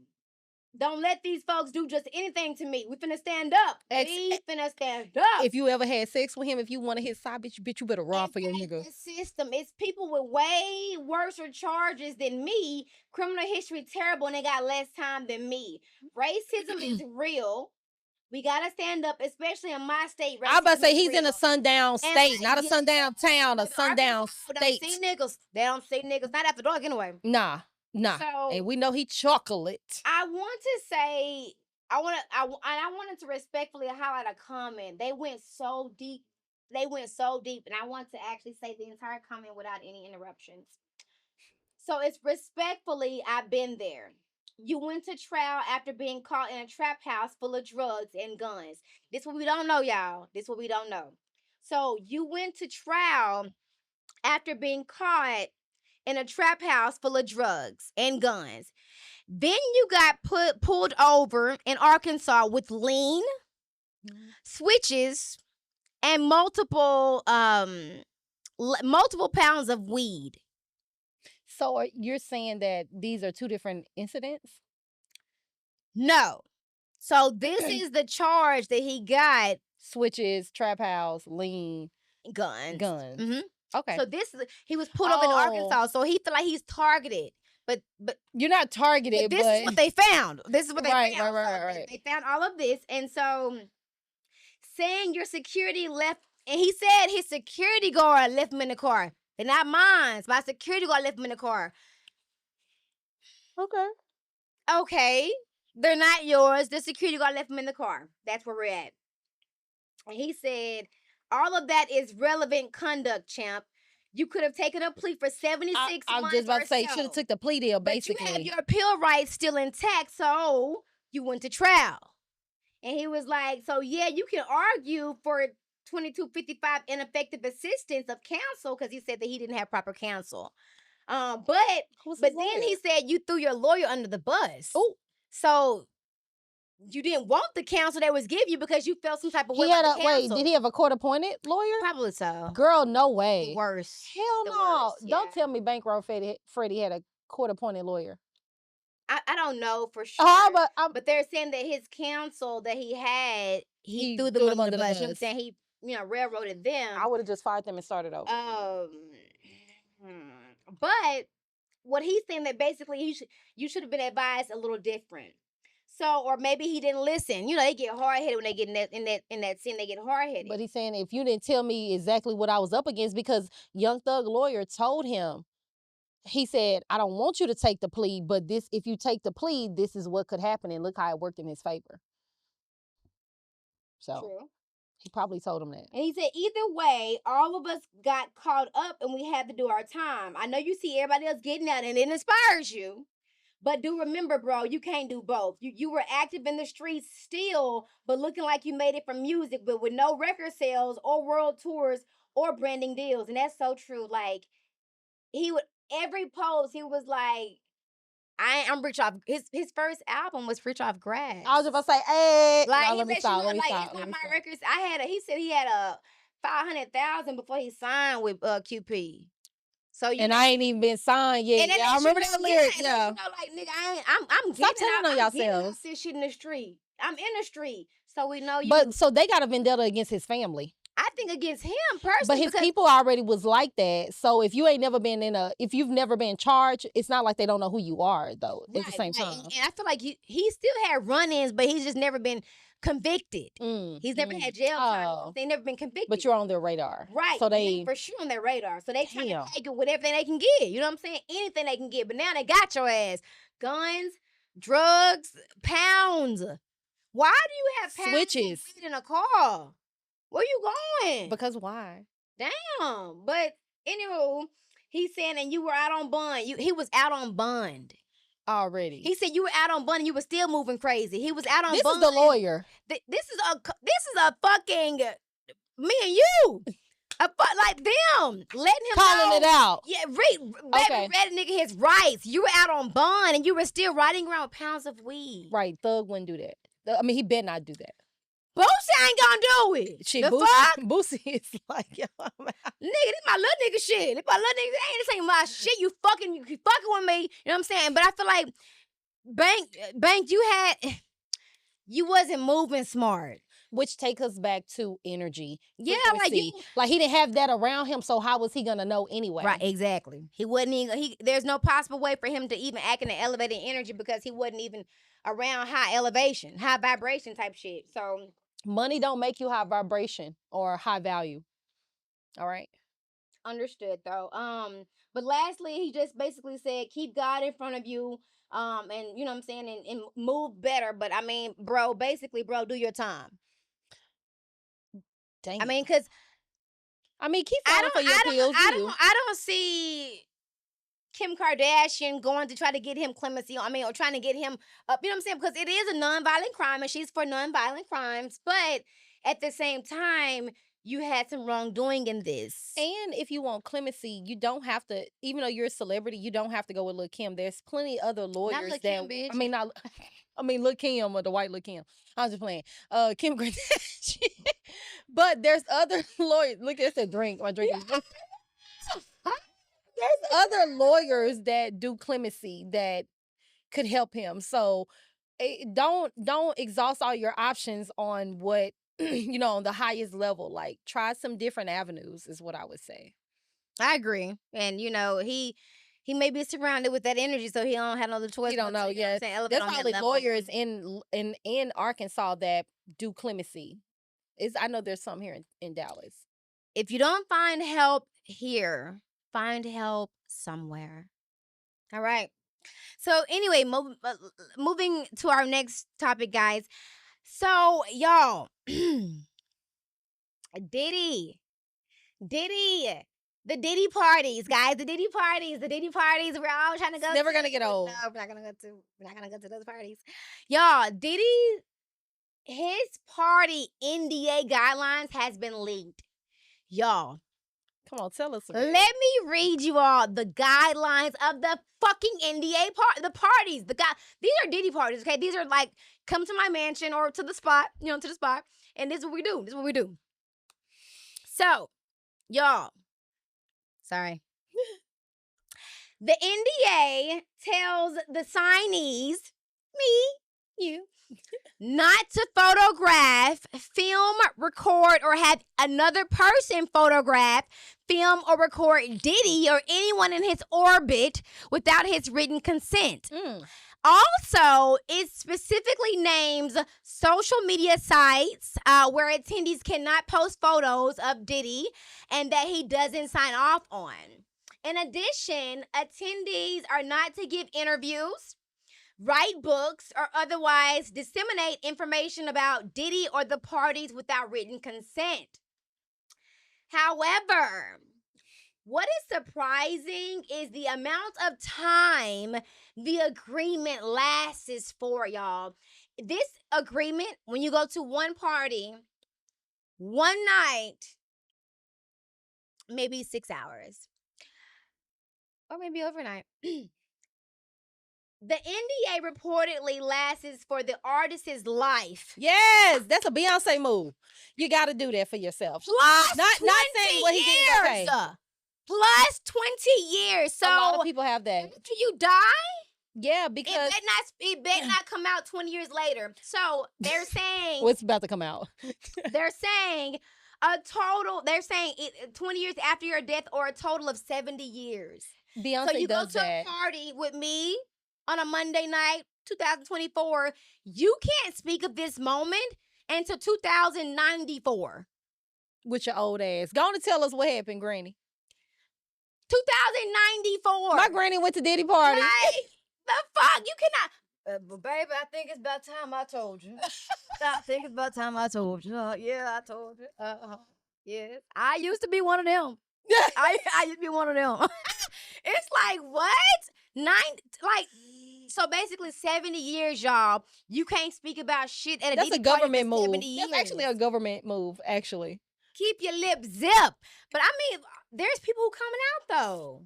don't let these folks do just anything to me. We finna stand up. We finna stand up. If you ever had sex with him, if you wanted his side, bitch, you better run for your nigga. System. It's people with way worse charges than me. Criminal history terrible, and they got less time than me. Racism is real. We gotta stand up, especially in my state. I about to say he's in a sundown state, not a sundown town, a sundown state. They don't see niggas. They don't see niggas. Not after dark anyway. Nah. So, and we know he chocolate. I want to say, I wanted to respectfully highlight a comment. They went so deep, and I want to actually say the entire comment without any interruptions. So it's respectfully, I've been there. You went to trial after being caught in a trap house full of drugs and guns. This what we don't know, y'all. This what we don't know. So you went to trial after being caught in a trap house full of drugs and guns. Then you got pulled over in Arkansas with lean, switches, and multiple pounds of weed. So you're saying that these are 2 different incidents? No. So this is the charge that he got. Switches, trap house, lean, guns. Mm-hmm. Okay. So he was pulled over in Arkansas, so he feel like he's targeted. But you're not targeted. This is what they found. This is what they found. Right. They found all of this, and so saying your security left, and he said his security guard left him in the car. They're not mine. My security guard left him in the car. Okay. They're not yours. The security guard left him in the car. That's where we're at. And he said, all of that is relevant conduct, champ. You could have taken a plea for 76 months. I was just about to say, should have took the plea deal, basically. But you have your appeal rights still intact, so you went to trial. And he was like, so yeah, you can argue for 2255 ineffective assistance of counsel, because he said that he didn't have proper counsel. But then he said you threw your lawyer under the bus. Oh, so you didn't want the counsel they was give you because you felt some type of way. Wait, did he have a court-appointed lawyer? Probably so. Girl, no way. The worst. Hell no. Yeah. Don't tell me Bankroll Freddie had a court-appointed lawyer. I don't know for sure. But they're saying that his counsel that he had, he threw them under the bus. You know what I'm saying? He, railroaded them. I would have just fired them and started over. But what he's saying that basically you should have been advised a little different. So, or maybe he didn't listen. They get hard-headed when they get in that scene. They get hard-headed. But he's saying, if you didn't tell me exactly what I was up against, because Young Thug lawyer told him, he said, I don't want you to take the plea, but if you take the plea, this is what could happen, and look how it worked in his favor. So, true. He probably told him that. And he said, either way, all of us got caught up and we had to do our time. I know you see everybody else getting out and it inspires you. But do remember, bro, you can't do both. You were active in the streets still, but looking like you made it from music, but with no record sales or world tours or branding deals. And that's so true. Like, every post, he was like, I'm rich off his first album was Rich Off Grass. I was about to say, hey, like no, let me stop. Let me like stop. it's not my records. He said he had a 500,000 before he signed with QP. So I ain't even been signed yet. Yeah, I remember that lyric. Yeah, you know, like nigga, I'm stop getting telling on yourselves. This shit in the street. I'm in the street, so we know you. But so they got a vendetta against his family. I think against him personally. But his people already was like that. So if you ain't never been if you've never been charged, it's not like they don't know who you are though. Right, at the same time, and I feel like he still had run-ins, but he's just never been convicted. He's never had jail time. They never been convicted. But you're on their radar, right? So they for sure on their radar. So they trying to take it with everything they can get. You know what I'm saying? Anything they can get. But now they got your ass. Guns, drugs, pounds. Why do you have pounds switches of weed in a car? Where you going? Because why? Damn. But anywho, he's saying, and you were out on bond. He was out on bond already. He said you were out on bond and you were still moving crazy. He was out on bond. This is the lawyer. This is a fucking me and you. Like them, letting him calling know. It out. Yeah, read a nigga his rights. You were out on bond and you were still riding around with pounds of weed. Right, Thug wouldn't do that. I mean, he better not do that. Boosie ain't gonna do it. Shit, Boosie is like, yo, nigga, this my little nigga shit. This my little nigga. This ain't my shit. You fucking with me. You know what I'm saying? But I feel like Bank, you wasn't moving smart. Which takes us back to energy. Yeah, frequency. Like he didn't have that around him, so how was he gonna know anyway? Right, exactly. He wasn't even. There's no possible way for him to even act in an elevated energy because he wasn't even around high elevation, high vibration type shit. So money don't make you high vibration or high value. All right. Understood though. But lastly, he just basically said keep God in front of you. And you know what I'm saying, and move better. But I mean, bro, do your time. Dang. I mean, cause keep fighting for your pills. I don't see Kim Kardashian going to try to get him clemency. Or trying to get him up. You know what I'm saying? Because it is a nonviolent crime, and she's for nonviolent crimes. But at the same time, you had some wrongdoing in this. And if you want clemency, you don't have to. Even though you're a celebrity, you don't have to go with Lil Kim. There's plenty other lawyers not Lil Kim, bitch. Lil Kim or the white Lil Kim. I'm just playing. Kim Kardashian. But there's other lawyers. Look, that's a drink. My drink is. There's other lawyers that do clemency that could help him. So don't exhaust all your options on what on the highest level. Like try some different avenues is what I would say. I agree. And he may be surrounded with that energy, so he don't have no other choice. He don't know. Yeah, there's probably lawyers in Arkansas that do clemency. I know there's some here in Dallas. If you don't find help here, find help somewhere. All right. So anyway, moving to our next topic, guys. So y'all, Diddy, the Diddy parties, guys, the Diddy parties. We're all trying to go. Never gonna get old. No, we're not gonna go to those parties, y'all. Diddy, his party NDA guidelines has been leaked, y'all. Come on, tell us. Let me read you all the guidelines of the fucking NDA the parties. These are Diddy parties, okay? These are like, come to my mansion or to the spot, and this is what we do. So, y'all, sorry. The NDA tells the signees, me, you, not to photograph, film, record, or have another person photograph, film, or record Diddy or anyone in his orbit without his written consent. Also, it specifically names social media sites where attendees cannot post photos of Diddy and that he doesn't sign off on. In addition, attendees are not to give interviews, write books, or otherwise disseminate information about Diddy or the parties without written consent. However, what is surprising is the amount of time the agreement lasts for, y'all. This agreement, when you go to one party, one night, maybe 6 hours, or maybe overnight. The NDA reportedly lasts for the artist's life. Yes, that's a Beyonce move. You got to do that for yourself. Plus not 20 saying what he did is okay. years. Plus 20 years. So a lot of people have that. after you die, Yeah, because it better not come out 20 years later. So they're saying what's about to come out? They're saying 20 years after your death, or a total of 70 years. Beyonce So you go does to that. a party with me on a Monday night, 2024. You can't speak of this moment until 2094. With your old ass. Go on and tell us what happened, Granny. 2094. My granny went to Diddy party. Like, the fuck? You cannot. Baby, I think it's about time I told you. I think it's about time I told you. Yeah, I told you. Yes. I used to be one of them. I used to be one of them. It's like, what? So basically 70 years, y'all. You can't speak about shit at a That's a Diddy party government for move. 70 years. That's actually a government move, actually. Keep your lip zip. But I mean, there's people who coming out though.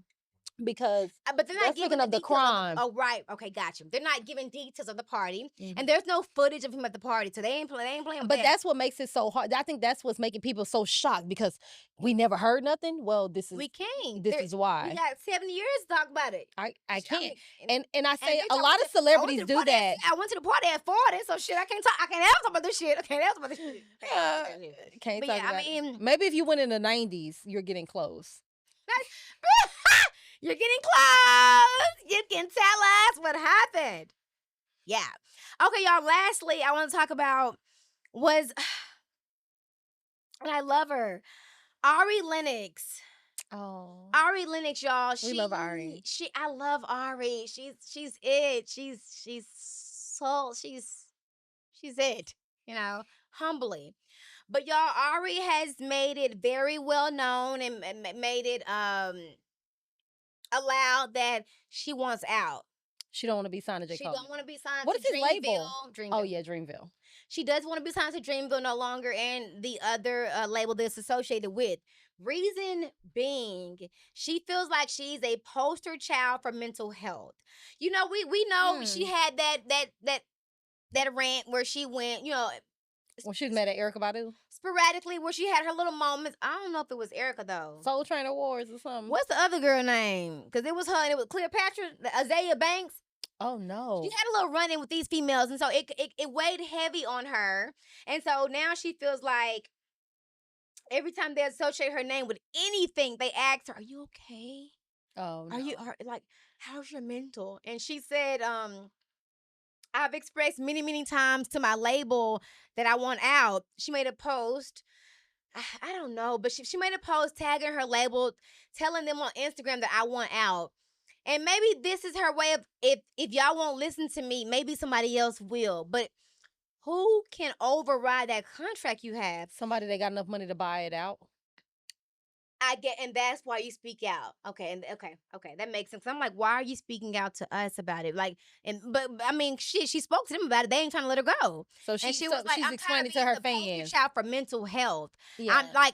Because but they're not giving of the crime. Oh, right. Okay, got you. They're not giving details of the party, and there's no footage of him at the party, so they ain't playing. But that's what makes it so hard. I think that's what's making people so shocked, because we never heard nothing. Well, this is is why we got 70 years to talk about it. I can't. And I say a lot of celebrities do that. I went to the party at 40, so shit. I can't ever talk about this shit. I can't ever talk about this shit. Can't talk about it. Maybe if you went in the 90s, you're getting close. You're getting close. You can tell us what happened. Yeah. Okay, y'all. Lastly, I want to talk about and I love her, Ari Lennox. Oh, Ari Lennox, y'all. We love Ari. I love Ari. She's it. She's it. You know, humbly. But y'all, Ari has made it very well known and made it allowed that she wants out. She don't want to be signed to J. Cole. She don't want to be signed what to is his label? Dreamville. Oh yeah, Dreamville. She does want to be signed to Dreamville no longer, and the other label that's associated with. Reason being, she feels like she's a poster child for mental health. You know, we know she had that rant where she went, you know, when she was mad at Erykah Badu. Sporadically, where she had her little moments. I don't know if it was Erykah though. Soul Train Awards or something. What's the other girl name? Because it was her and it was Cleopatra, Azalea Banks. Oh no. She had a little run-in with these females, and so it weighed heavy on her. And so now she feels like every time they associate her name with anything, they ask her, "Are you okay? Oh, no. Like, how's your mental?" And she said, I've expressed many, many times to my label that I want out. She made a post. I don't know, but she made a post tagging her label, telling them on Instagram that I want out. And maybe this is her way of, if y'all won't listen to me, maybe somebody else will. But who can override that contract you have? Somebody that got enough money to buy it out. And that's why you speak out. Okay, okay, that makes sense. I'm like, why are you speaking out to us about it? Like, but I mean, she spoke to them about it. They ain't trying to let her go. So she was like, she's explaining to her fans. Child for mental health. Yeah. I'm like,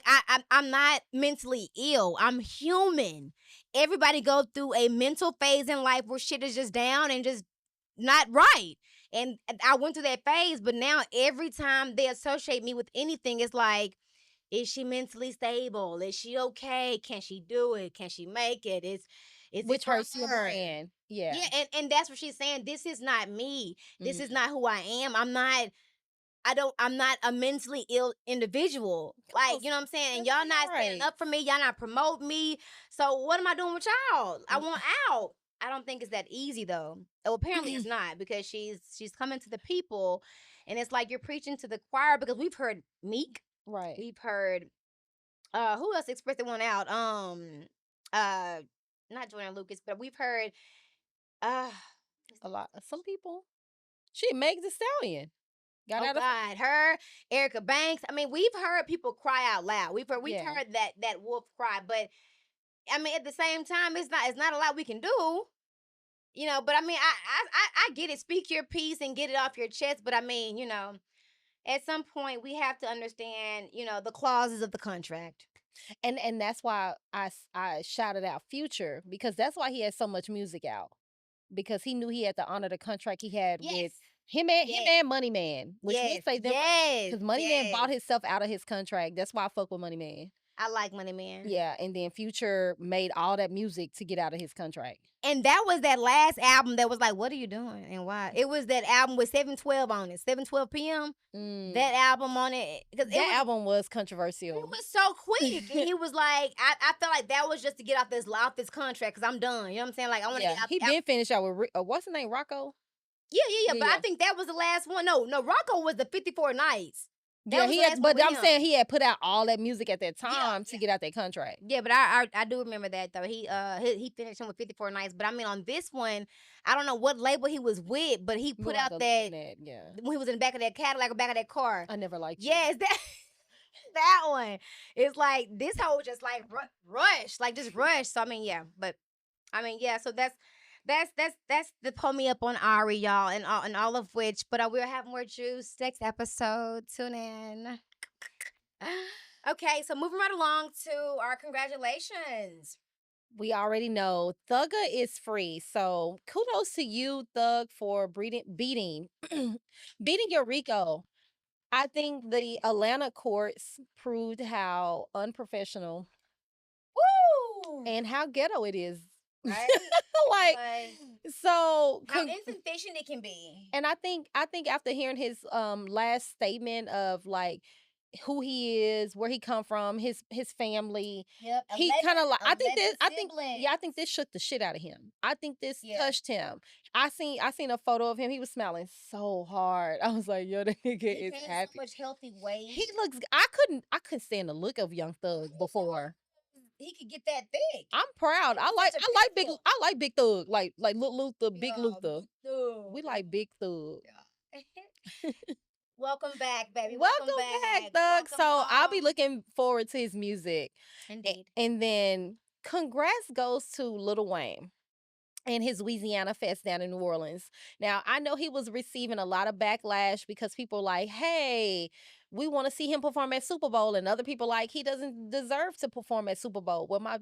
I'm not mentally ill. I'm human. Everybody go through a mental phase in life where shit is just down and just not right. And I went through that phase, but now every time they associate me with anything, it's like, is she mentally stable? Is she okay? Can she do it? Can she make it? Is which hurts your brand. Yeah. Yeah, and that's what she's saying. This is not me. This is not who I am. I'm not a mentally ill individual. Like, you know what I'm saying? And y'all not standing up for me. Y'all not promoting me. So what am I doing with y'all? I want out. I don't think it's that easy though. Well, apparently it's not, because she's coming to the people, and it's like you're preaching to the choir, because we've heard Meek. Right. We've heard who else expressed they want out? Not Jordan Lucas, but we've heard a lot. Some people. She Meg Thee Stallion. Her, Erykah Banks. I mean, we've heard people cry out loud. We've heard that wolf cry, but I mean, at the same time, it's not a lot we can do. You know, but I mean, I get it. Speak your piece and get it off your chest, but I mean, you know, at some point we have to understand, you know, the clauses of the contract. And that's why I shouted out Future, because that's why he has so much music out. because he knew he had to honor the contract he had with Yes. him and Money Man, which we Yes. say them Yes. because Money Man bought Yes. himself out of his contract. That's why I fuck with Money Man. I like Money Man. Yeah, and then Future made all that music to get out of his contract. And that was that last album that was like, what are you doing and why? It was that album with 712 on it, 712 p.m. That album on it. That album was controversial. It was so quick. And he was like, I felt like that was just to get off this contract because I'm done. You know what I'm saying? Like, I want to get out. He been finished out with, what's his name, Rocco? Yeah. But I think that was the last one. No, Rocco was the 54 Nights. Yeah, I'm saying he had put out all that music at that time to get out that contract. Yeah, but I do remember that though. He finished him with 54 Nights. But I mean, on this one, I don't know what label he was with, but he put out that when he was in the back of that Cadillac or back of that car. I never liked. Yes, that one. It's like this whole just like rush, like just rush. So I mean, yeah, but I mean, yeah. So that's the pull me up on Ari, y'all, and all of which. But we'll have more juice next episode. Tune in. Okay, so moving right along to our congratulations. We already know Thugga is free, so kudos to you, Thug, for beating your Rico. I think the Atlanta courts proved how unprofessional, and how ghetto it is. Right? Like, so how insufficient it can be. And I think after hearing his last statement of like who he is, where he come from, his family, he kind of like I think this shook the shit out of him. I think this touched him. I seen a photo of him. He was smiling so hard. I was like, yo, that nigga is happy. So much healthy weight. He looks. I couldn't stand the look of Young Thug before. He could get that thick. I'm proud. I like Big Thug. Like Lil Luther, Big Luther. We like Big Thug. Yeah. Welcome back, baby. Welcome back, Thug. So I'll be looking forward to his music. Indeed. And then congrats goes to Lil Wayne and his Louisiana Fest down in New Orleans. Now, I know he was receiving a lot of backlash because people like, hey, we want to see him perform at Super Bowl, and other people like he doesn't deserve to perform at Super Bowl. Well, my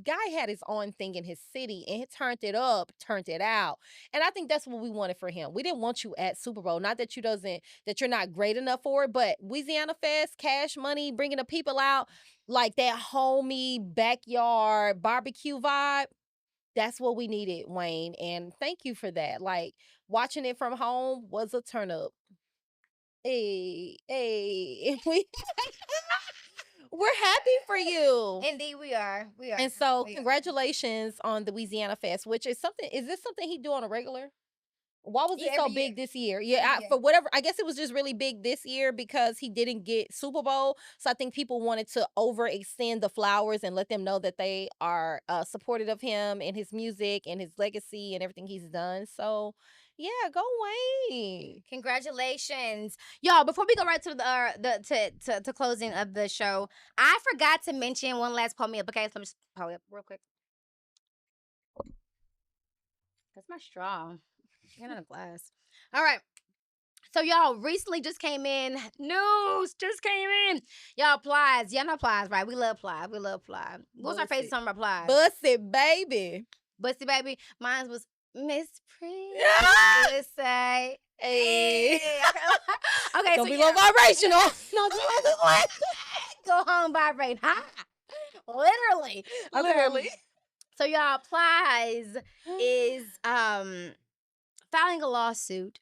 guy had his own thing in his city, and he turned it up, turned it out, and I think that's what we wanted for him. We didn't want you at Super Bowl, not that you're not great enough for it, but Louisiana Fest, Cash Money, bringing the people out, like that homey backyard barbecue vibe. That's what we needed, Wayne, and thank you for that. Like, watching it from home was a turn up. Hey, we're happy for you. Indeed, we are. And so, congratulations on the Louisiana Fest, which is something. Is this something he do on a regular? Why was it so big this year? For whatever, I guess it was just really big this year because he didn't get Super Bowl. So I think people wanted to overextend the flowers and let them know that they are supportive of him and his music and his legacy and everything he's done. So yeah, go Wayne. Congratulations. Y'all, before we go right to the closing of the show, I forgot to mention one last pull me up. Okay, so let me just pull it up real quick. That's my straw. Get out of glass. All right. So y'all recently just came in. News just came in. Y'all, Plies. Y'all know Plies, right? We love Plies. What's our favorite song about Plies? Bussy Baby. Bussy Baby. Mine was Miss Prince. Yeah. Say. Hey. Okay. Don't be low vibrational. No, go home, vibrate. Huh? Literally. Okay. Literally. So y'all, Plies is filing a lawsuit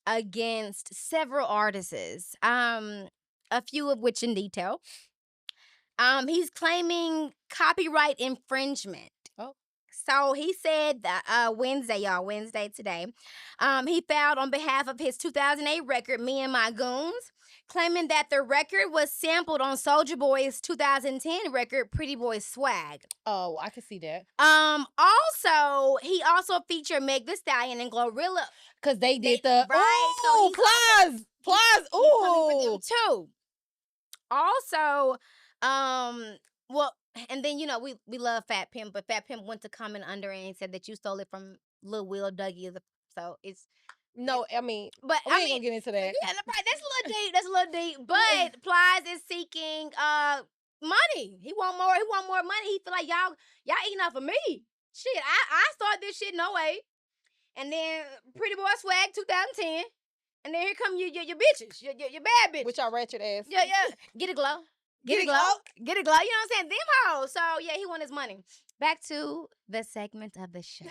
against several artists, a few of which in detail. He's claiming copyright infringement. Oh. So he said that Wednesday today, he filed on behalf of his 2008 record, Me and My Goons, claiming that the record was sampled on Soulja Boy's 2010 record, Pretty Boy Swag. Oh, I can see that. Also, he also featured Meg Thee Stallion and Glorilla. Because they did the, right, oh, so Plies, ooh. He's too. Also, well, and then, you know, we love Fat Pimp, but Fat Pimp went to comment under it and said that you stole it from Lil Will Dougie. So it's... No, I mean, but we ain't gonna get into that. Yeah, that's a little deep. But Plies is seeking money. He want more money. He feel like y'all eating off of me. Shit, I started this shit no way. And then Pretty Boy Swag 2010. And then here come your bitches, your bad bitches. With y'all ratchet ass. Yeah. Get a glow. Get a glow. Get a glow. You know what I'm saying? Them hoes. So yeah, he won his money. Back to the segment of the show.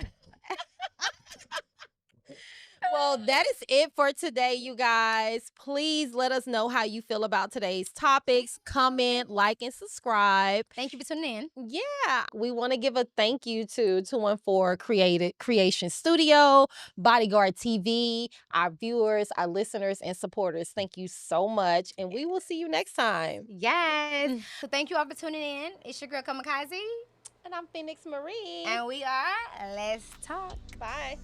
Well, that is it for today, you guys. Please let us know how you feel about today's topics. Comment, like, and subscribe. Thank you for tuning in. Yeah, we want to give a thank you to 214 Creation Studio, Bodyguard TV, our viewers, our listeners, and supporters. Thank you so much, and we will see you next time. Yes. So thank you all for tuning in. It's your girl Kamikaeez. And I'm Phoenix Marie. And we are Let's Talk. Bye.